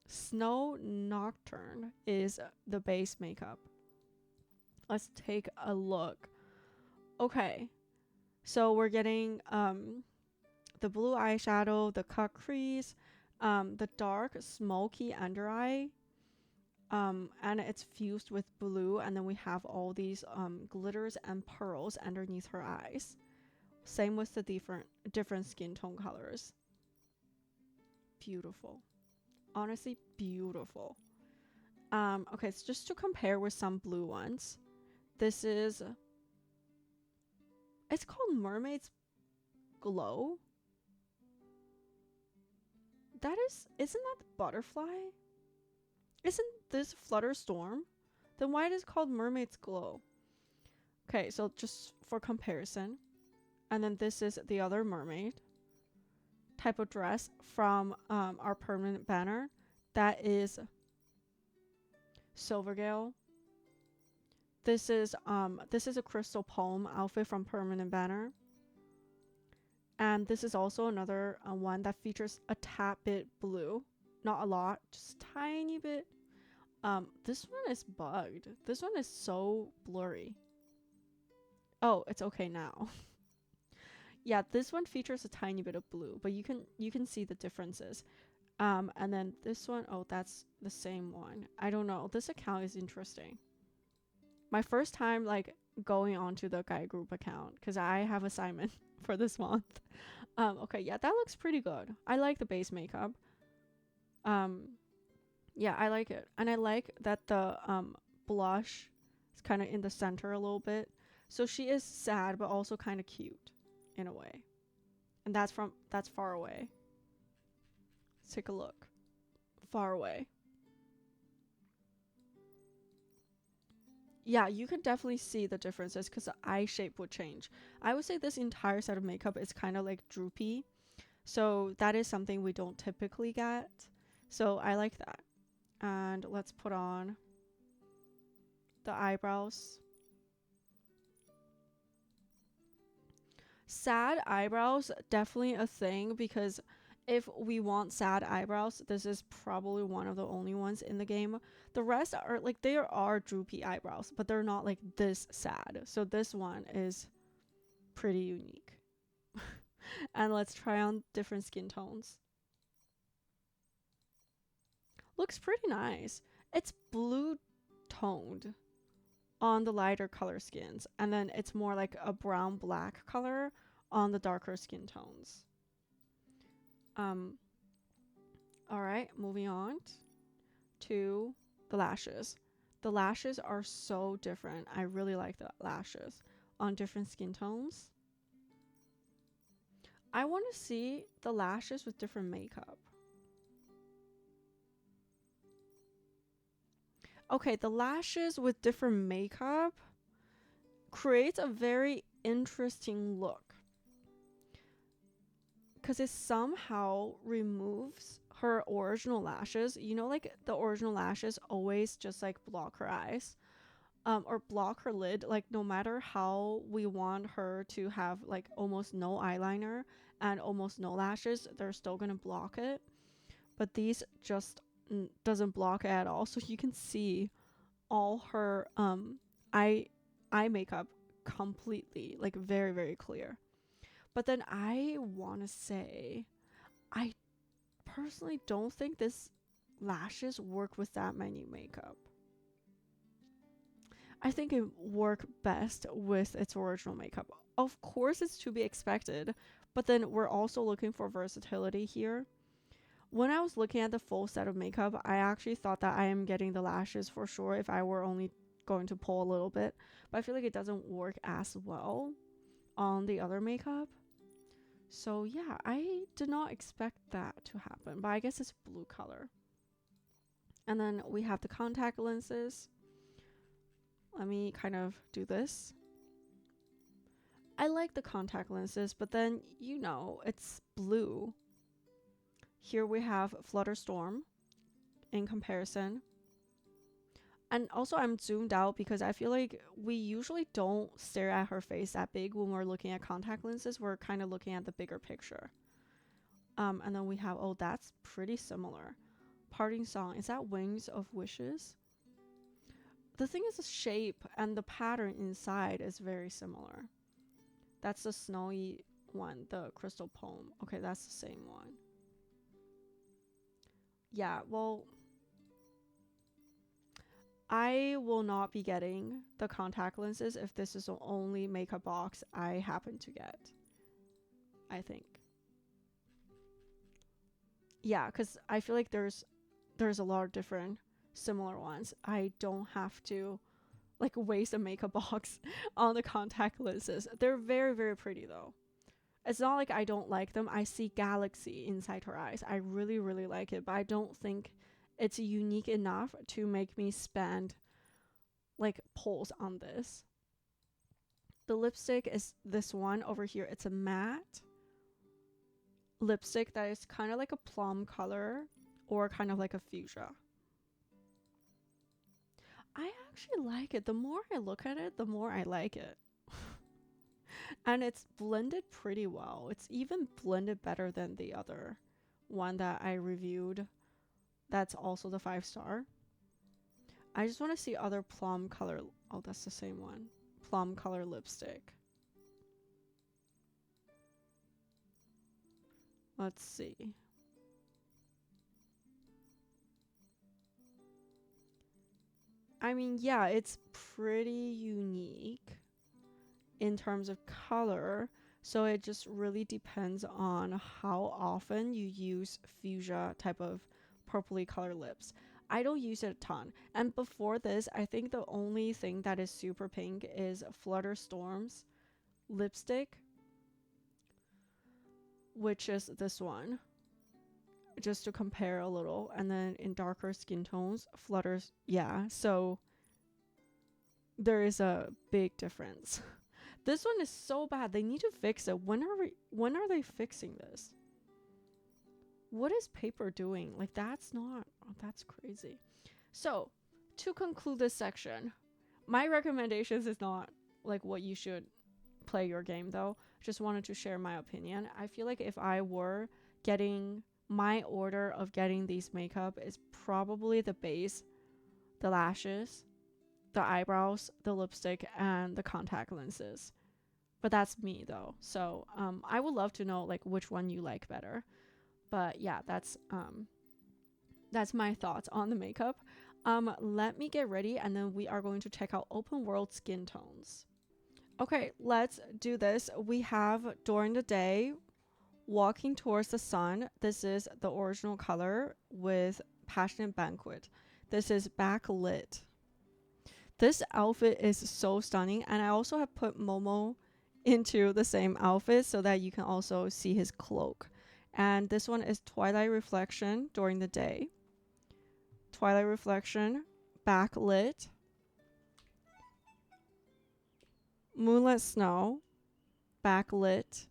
Snow Nocturne is the base makeup. Let's take a look. Okay. So we're getting the blue eyeshadow, the cut crease, the dark smoky under eye, and it's fused with blue, and then we have all these glitters and pearls underneath her eyes. Same with the different skin tone colors. Beautiful. Honestly, beautiful. Okay, so just to compare with some blue ones. This is, it's called Mermaid's Glow. Isn't that the butterfly? Isn't this Flutterstorm? Then why is it called Mermaid's Glow? Okay, so just for comparison. And then this is the other mermaid type of dress from our permanent banner. That is Silvergale. This is a Crystal Palm outfit from permanent banner. And this is also another one that features a tad bit blue. Not a lot, just tiny bit. This one is bugged. This one is so blurry. Oh, it's okay now. Yeah, this one features a tiny bit of blue, but you can see the differences. And then this one, oh, that's the same one. I don't know. This account is interesting. My first time like going onto the guide group account because I have assignment for this month. Okay, yeah, that looks pretty good. I like the base makeup. Yeah, I like it. And I like that the blush is kind of in the center a little bit. So she is sad but also kind of cute in a way. And that's far away. Let's take a look. Far away. Yeah, you can definitely see the differences because the eye shape would change. I would say this entire set of makeup is kind of like droopy. So that is something we don't typically get. So I like that. And let's put on the eyebrows. Sad eyebrows, definitely a thing because if we want sad eyebrows, this is probably one of the only ones in the game. The rest are like, there are droopy eyebrows, but they're not like this sad. So this one is pretty unique. And let's try on different skin tones. Looks pretty nice. It's blue toned on the lighter color skins, and then it's more like a brown black color on the darker skin tones. All right, moving on to the lashes. The lashes are so different. I really like the lashes on different skin tones. I want to see the lashes with different makeup. Okay, the lashes with different makeup creates a very interesting look because it somehow removes her original lashes. You know, like the original lashes always just like block her eyes or block her lid. Like no matter how we want her to have like almost no eyeliner and almost no lashes, they're still gonna block it. But these just doesn't block it at all. So you can see all her eye makeup completely, like very, very clear. But then I want to say, I personally don't think this lashes work with that many makeup. I think it worked best with its original makeup. Of course, it's to be expected, but then we're also looking for versatility here. When I was looking at the full set of makeup, I actually thought that I am getting the lashes for sure if I were only going to pull a little bit, but I feel like it doesn't work as well on the other makeup. So yeah, I did not expect that to happen, but I guess it's blue color. And then we have the contact lenses. Let me kind of do this. I like the contact lenses, but then, you know, it's blue. Here we have Flutterstorm in comparison. And also I'm zoomed out because I feel like we usually don't stare at her face that big when we're looking at contact lenses. We're kind of looking at the bigger picture. And then we have, oh, that's pretty similar. Parting Song, is that Wings of Wishes? The thing is the shape and the pattern inside is very similar. That's the snowy one, the crystal poem. Okay, that's the same one. Yeah, well, I will not be getting the contact lenses if this is the only makeup box I happen to get, I think. Yeah, because I feel like there's a lot of different similar ones. I don't have to like waste a makeup box on the contact lenses. They're very, very pretty though. It's not like I don't like them. I see galaxy inside her eyes. I really, really like it, but I don't think it's unique enough to make me spend like pulls on this. The lipstick is this one over here. It's a matte lipstick that is kind of like a plum color or kind of like a fuchsia. I actually like it. The more I look at it, the more I like it. And it's blended pretty well. It's even blended better than the other one that I reviewed. That's also the 5-star. I just want to see other plum color. Oh, that's the same one. Plum color lipstick. Let's see. I mean, yeah, it's pretty unique in terms of color. So it just really depends on how often you use fuchsia type of purpley color lips. I don't use it a ton. And before this, I think the only thing that is super pink is Flutterstorm's lipstick, which is this one. Just to compare a little. And then in darker skin tones, Flutters, yeah. So there is a big difference. This one is so bad. They need to fix it. When are they fixing this? What is paper doing? Like, that's not, oh, that's crazy. So to conclude this section, my recommendations is not like what you should play your game though. Just wanted to share my opinion. I feel like if I were getting, my order of getting these makeup is probably the base, the lashes, the eyebrows, the lipstick, and the contact lenses. But that's me though. So I would love to know like which one you like better. But yeah, that's my thoughts on the makeup. Let me get ready and then we are going to check out open world skin tones. Okay, let's do this. We have During the Day, Walking Towards the Sun. This is the original color with Passionate Banquet. This is Backlit. This outfit is so stunning, and I also have put Momo into the same outfit so that you can also see his cloak. And this one is Twilight Reflection, During the Day. Twilight Reflection, Backlit. Moonlit Snow, Backlit.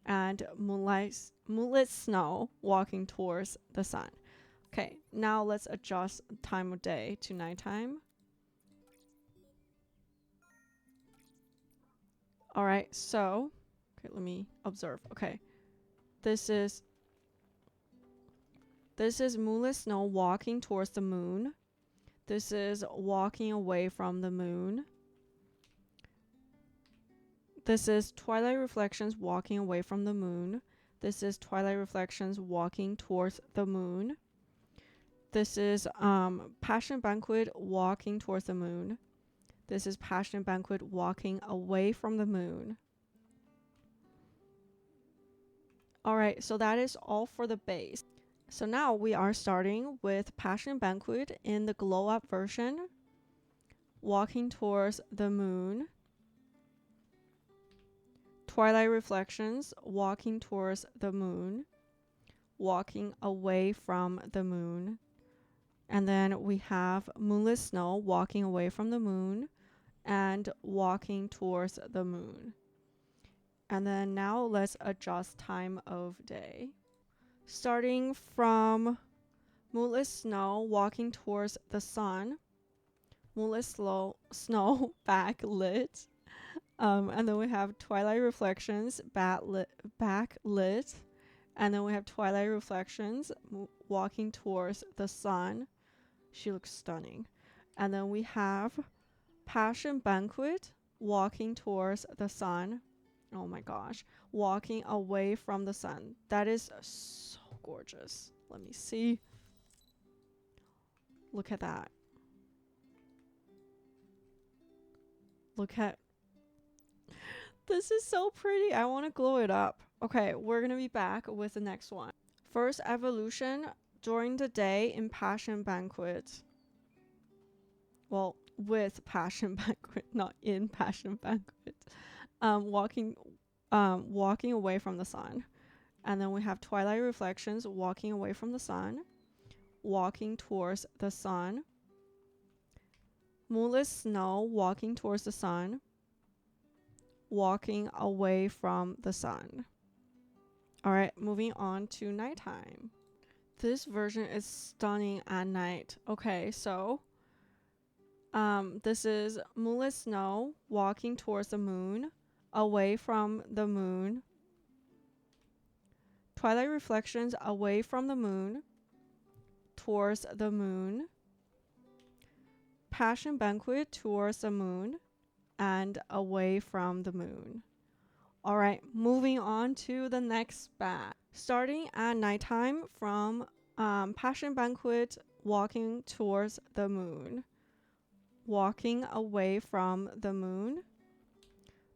And Moonlit Snow, Walking Towards the Sun. Okay, now let's adjust time of day to nighttime. All right, so, okay, let me observe. Okay, this is Moonlit Snow walking towards the moon. This is walking away from the moon. This is Twilight Reflections walking away from the moon. This is Twilight Reflections walking towards the moon. This is Passion Banquet walking towards the moon. This is Passion Banquet walking away from the moon. Alright, so that is all for the base. So now we are starting with Passion Banquet in the glow up version, walking towards the moon. Twilight Reflections, walking towards the moon, walking away from the moon. And then we have Moonless Snow, walking away from the moon and walking towards the moon. And then now let's adjust time of day. Starting from Moonless Snow, walking towards the sun. Moonless Snow, backlit. And then we have Twilight Reflections, backlit. And then we have Twilight Reflections, walking towards the sun. She looks stunning. And then we have Passion Banquet, walking towards the sun. Oh my gosh. Walking away from the sun. That is so gorgeous. Let me see. Look at that. Look at... This is so pretty. I want to glow it up. Okay, we're going to be back with the next one. First evolution during the day in Passion Banquet. Well, with Passion Banquet, not in Passion Banquet. Walking away from the sun. And then we have Twilight Reflections, walking away from the sun, walking towards the sun. Moonless Snow, walking towards the sun, walking away from the sun. All right, moving on to nighttime. This version is stunning at night. Okay, so this is Moonless Snow, walking towards the moon, away from the moon. Twilight Reflections, away from the moon, towards the moon. Passion Banquet, towards the moon, and away from the moon. All right, moving on to the next bat. Starting at nighttime from Passion Banquet, walking towards the moon, walking away from the moon.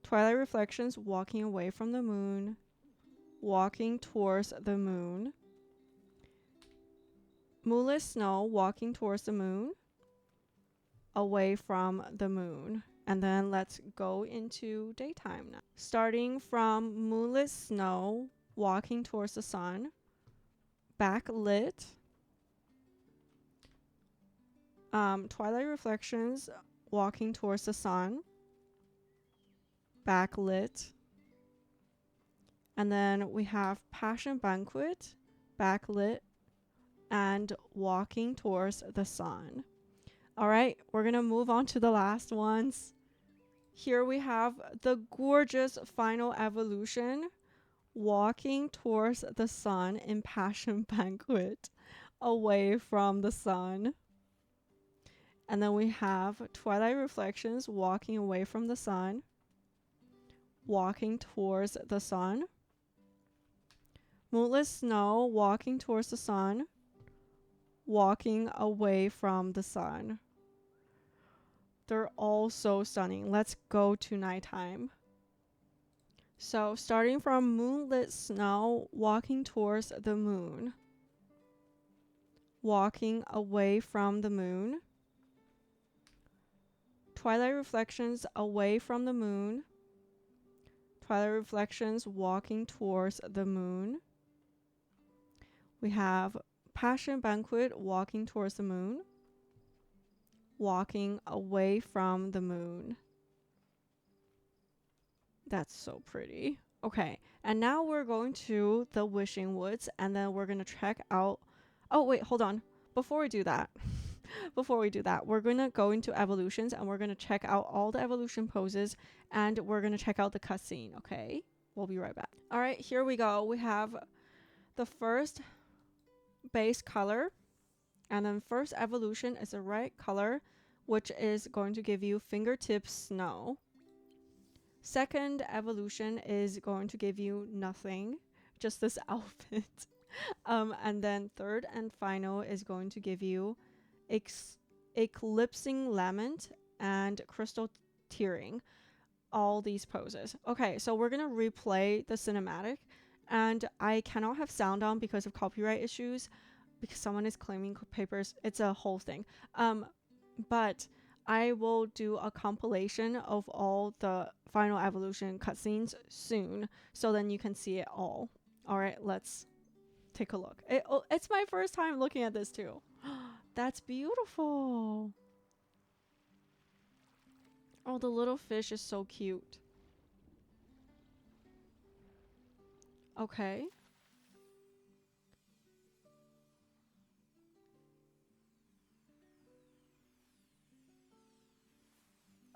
Twilight Reflections, walking away from the moon, walking towards the moon. Moonless Snow, walking towards the moon, away from the moon. And then let's go into daytime now. Starting from Moonless Snow, walking towards the sun, backlit. Twilight Reflections, walking towards the sun, backlit. And then we have Passion Banquet, backlit, and walking towards the sun. All right, we're going to move on to the last ones. Here we have the gorgeous final evolution, walking towards the sun in Passion Banquet, away from the sun. And then we have Twilight Reflections, walking away from the sun, walking towards the sun. Moonless Snow, walking towards the sun, walking away from the sun. They're all so stunning. Let's go to nighttime. So starting from Moonlit Snow, walking towards the moon, walking away from the moon. Twilight Reflections, away from the moon. Twilight Reflections, walking towards the moon. We have Passion Banquet, walking towards the moon, walking away from the moon. That's so pretty. Okay, and now we're going to the Wishing Woods, and then we're going to check out... Oh, wait, hold on. Before we do that, we're going to go into evolutions, and we're going to check out all the evolution poses, and we're going to check out the cutscene, okay? We'll be right back. All right, here we go. We have the first base color, and then first evolution is the right color, which is going to give you fingertip snow. Second evolution is going to give you nothing, just this outfit. And then third and final is going to give you eclipsing lament and crystal tearing. All these poses. Okay, so we're gonna replay the cinematic, and I cannot have sound on because of copyright issues, because someone is claiming papers. It's a whole thing. But I will do a compilation of all the final evolution cutscenes soon, so then you can see it all. All right, let's take a look. It's my first time looking at this too. That's beautiful. Oh, the little fish is so cute. Okay.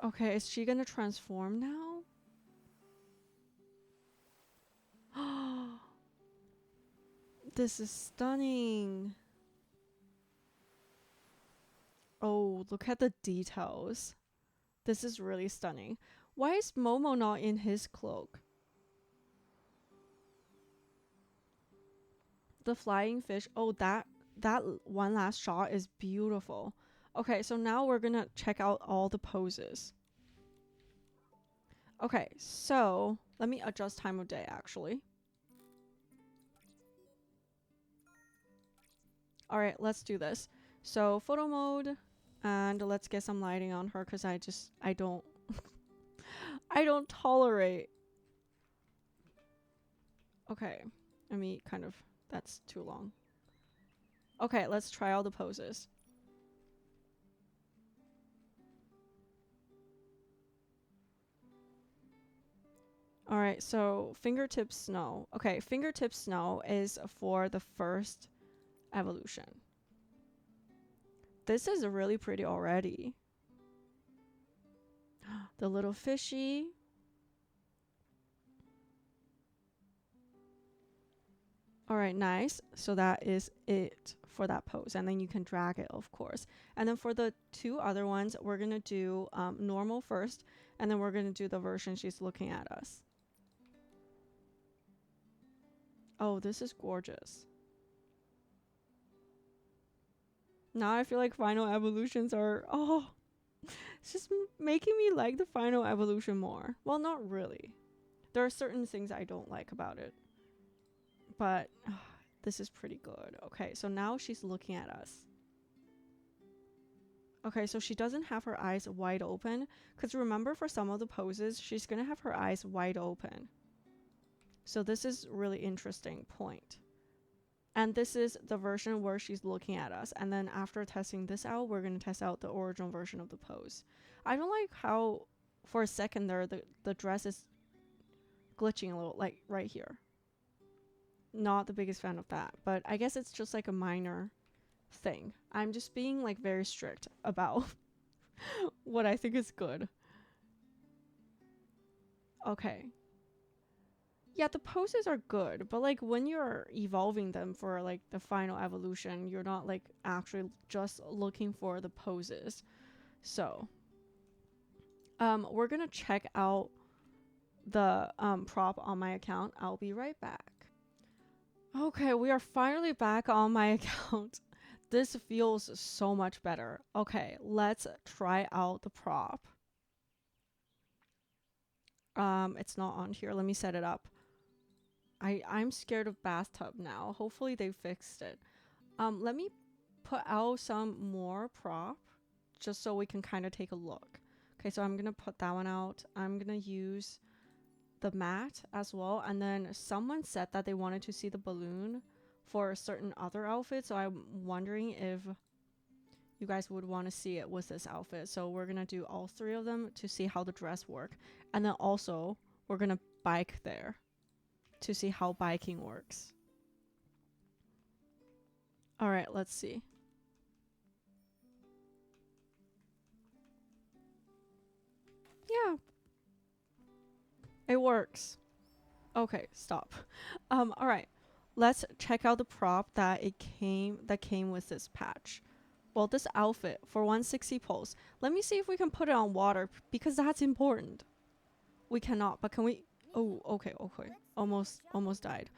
Okay, is she gonna transform now? This is stunning. Oh, look at the details. This is really stunning. Why is Momo not in his cloak? The flying fish. Oh, that one last shot is beautiful. Okay, so now we're gonna check out all the poses. Okay, so let me adjust time of day actually. All right, let's do this. So photo mode, and let's get some lighting on her because I don't I don't tolerate. Okay, let me kind of, that's too long. Okay, let's try all the poses. All right, so fingertip snow. Okay, fingertip snow is for the first evolution. This is really pretty already. The little fishy. All right, nice. So that is it for that pose. And then you can drag it, of course. And then for the two other ones, we're going to do normal first. And then we're going to do the version she's looking at us. Oh, this is gorgeous. Now I feel like final evolutions are, oh, it's just making me like the final evolution more. Well, not really. There are certain things I don't like about it. But this is pretty good. Okay, so now she's looking at us. Okay, so she doesn't have her eyes wide open. Because remember, for some of the poses, she's going to have her eyes wide open. So this is really interesting point. And this is the version where she's looking at us. And then after testing this out, we're going to test out the original version of the pose. I don't like how, for a second there, the dress is glitching a little, like right here. Not the biggest fan of that, but I guess it's just like a minor thing. I'm just being like very strict about what I think is good. Okay. Yeah, the poses are good, but like when you're evolving them for like the final evolution, you're not like actually just looking for the poses. So, we're gonna check out the prop on my account. I'll be right back. Okay, we are finally back on my account. This feels so much better. Okay, let's try out the prop. It's not on here. Let me set it up. I'm scared of bathtub now. Hopefully they fixed it. Let me put out some more prop just so we can kind of take a look. Okay, so I'm gonna put that one out. I'm gonna use the mat as well, and then someone said that they wanted to see the balloon for a certain other outfit, so I'm wondering if you guys would want to see it with this outfit. So we're gonna do all three of them to see how the dress work, and then also we're gonna bike there to see how biking works. All right, let's see. Yeah, it works. Okay, stop. All right, let's check out the prop that came with this patch. Well, this outfit for 160 pulse. Let me see if we can put it on water because that's important. We cannot, but can we? Oh, okay. Almost died.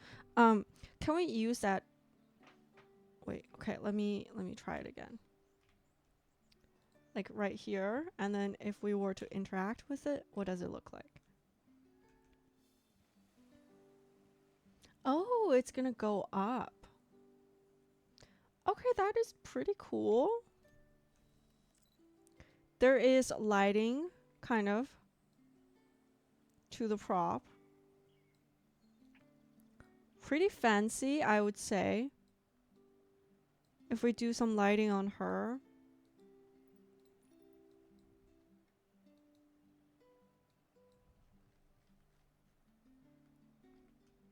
Can we use that? Wait, okay, let me try it again. Like right here, and then if we were to interact with it, what does it look like? Oh, it's gonna go up. Okay, that is pretty cool. There is lighting, kind of, to the prop. Pretty fancy, I would say. If we do some lighting on her.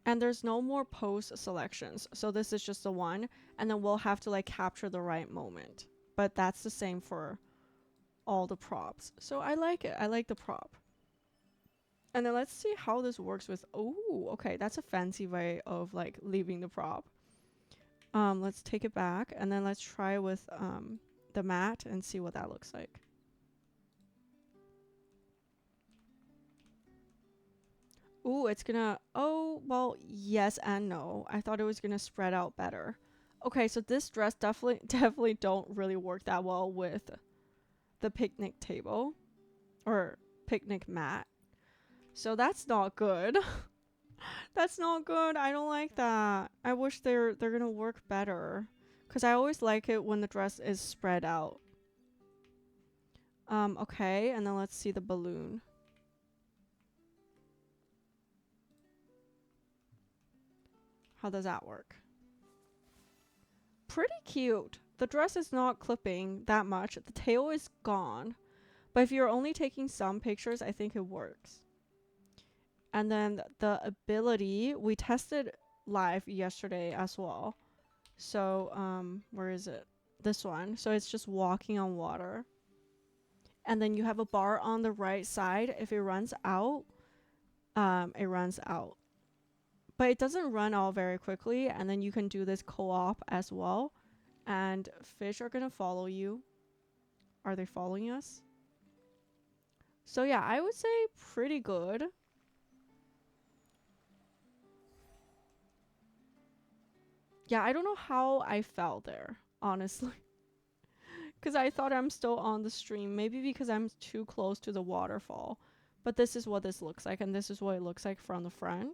And there's no more pose selections. So this is just the one. And then we'll have to like capture the right moment. But that's the same for all the props. So I like it. I like the prop. And then let's see how this works with, oh, okay. That's a fancy way of like leaving the prop. Let's take it back. And then let's try with the mat and see what that looks like. Ooh, it's gonna, oh, well, yes and no. I thought it was gonna spread out better. Okay, so this dress definitely don't really work that well with the picnic table or picnic mat. So that's not good. That's not good. I don't like that. I wish they're gonna work better. Cause I always like it when the dress is spread out. Okay, and then let's see the balloon. How does that work? Pretty cute. The dress is not clipping that much. The tail is gone. But if you're only taking some pictures, I think it works. And then the ability, we tested live yesterday as well. So, where is it? This one. So it's just walking on water. And then you have a bar on the right side. If it runs out, it runs out. But it doesn't run out very quickly. And then you can do this co-op as well. And fish are gonna follow you. Are they following us? So yeah, I would say pretty good. Yeah, I don't know how I fell there, honestly. Because I thought I'm still on the stream. Maybe because I'm too close to the waterfall. But this is what this looks like. And this is what it looks like from the front.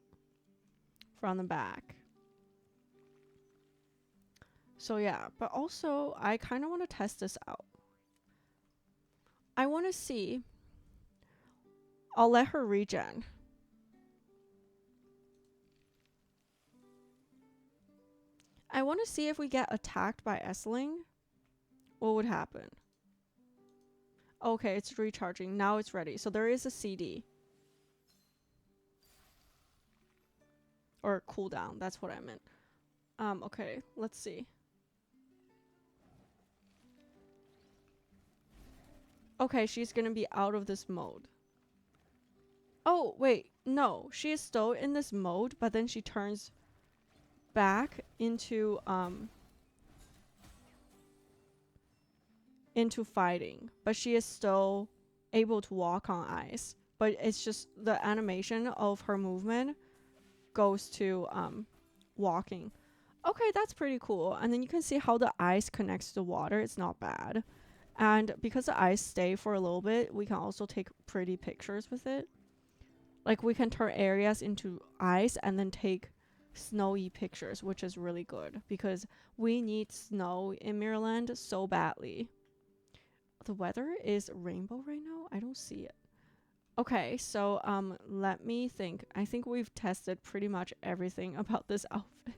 From the back. So yeah, but also I kind of want to test this out. I want to see. I'll let her regen. I want to see if we get attacked by Essling. What would happen? Okay, it's recharging. Now it's ready. So there is a CD. Or cooldown. That's what I meant. Okay, let's see. Okay, she's gonna be out of this mode. Oh, wait. No, she is still in this mode, but then she turns back into fighting. But she is still able to walk on ice. But it's just the animation of her movement goes to walking. Okay, that's pretty cool. And then you can see how the ice connects to the water. It's not bad. And because the ice stay for a little bit, we can also take pretty pictures with it. Like we can turn areas into ice and then take snowy pictures, which is really good because we need snow in Maryland so badly. The weather is rainbow right now. I don't see it. Okay, so let me think. I think we've tested pretty much everything about this outfit.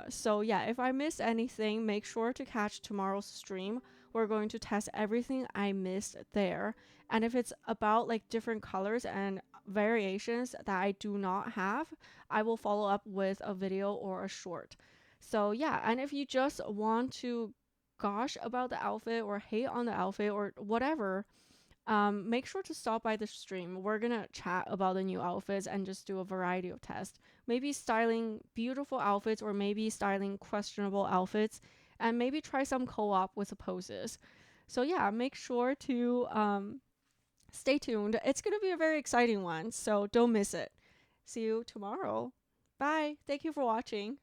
So yeah, if I miss anything, make sure to catch tomorrow's stream. We're going to test everything I missed there. And if it's about like different colors and variations that I do not have, I will follow up with a video or a short. So yeah, and if you just want to gosh about the outfit or hate on the outfit or whatever, make sure to stop by the stream. We're gonna chat about the new outfits and just do a variety of tests. Maybe styling beautiful outfits or maybe styling questionable outfits, and maybe try some co-op with the poses. So yeah, make sure to stay tuned. It's gonna be a very exciting one, so don't miss it. See you tomorrow. Bye. Thank you for watching.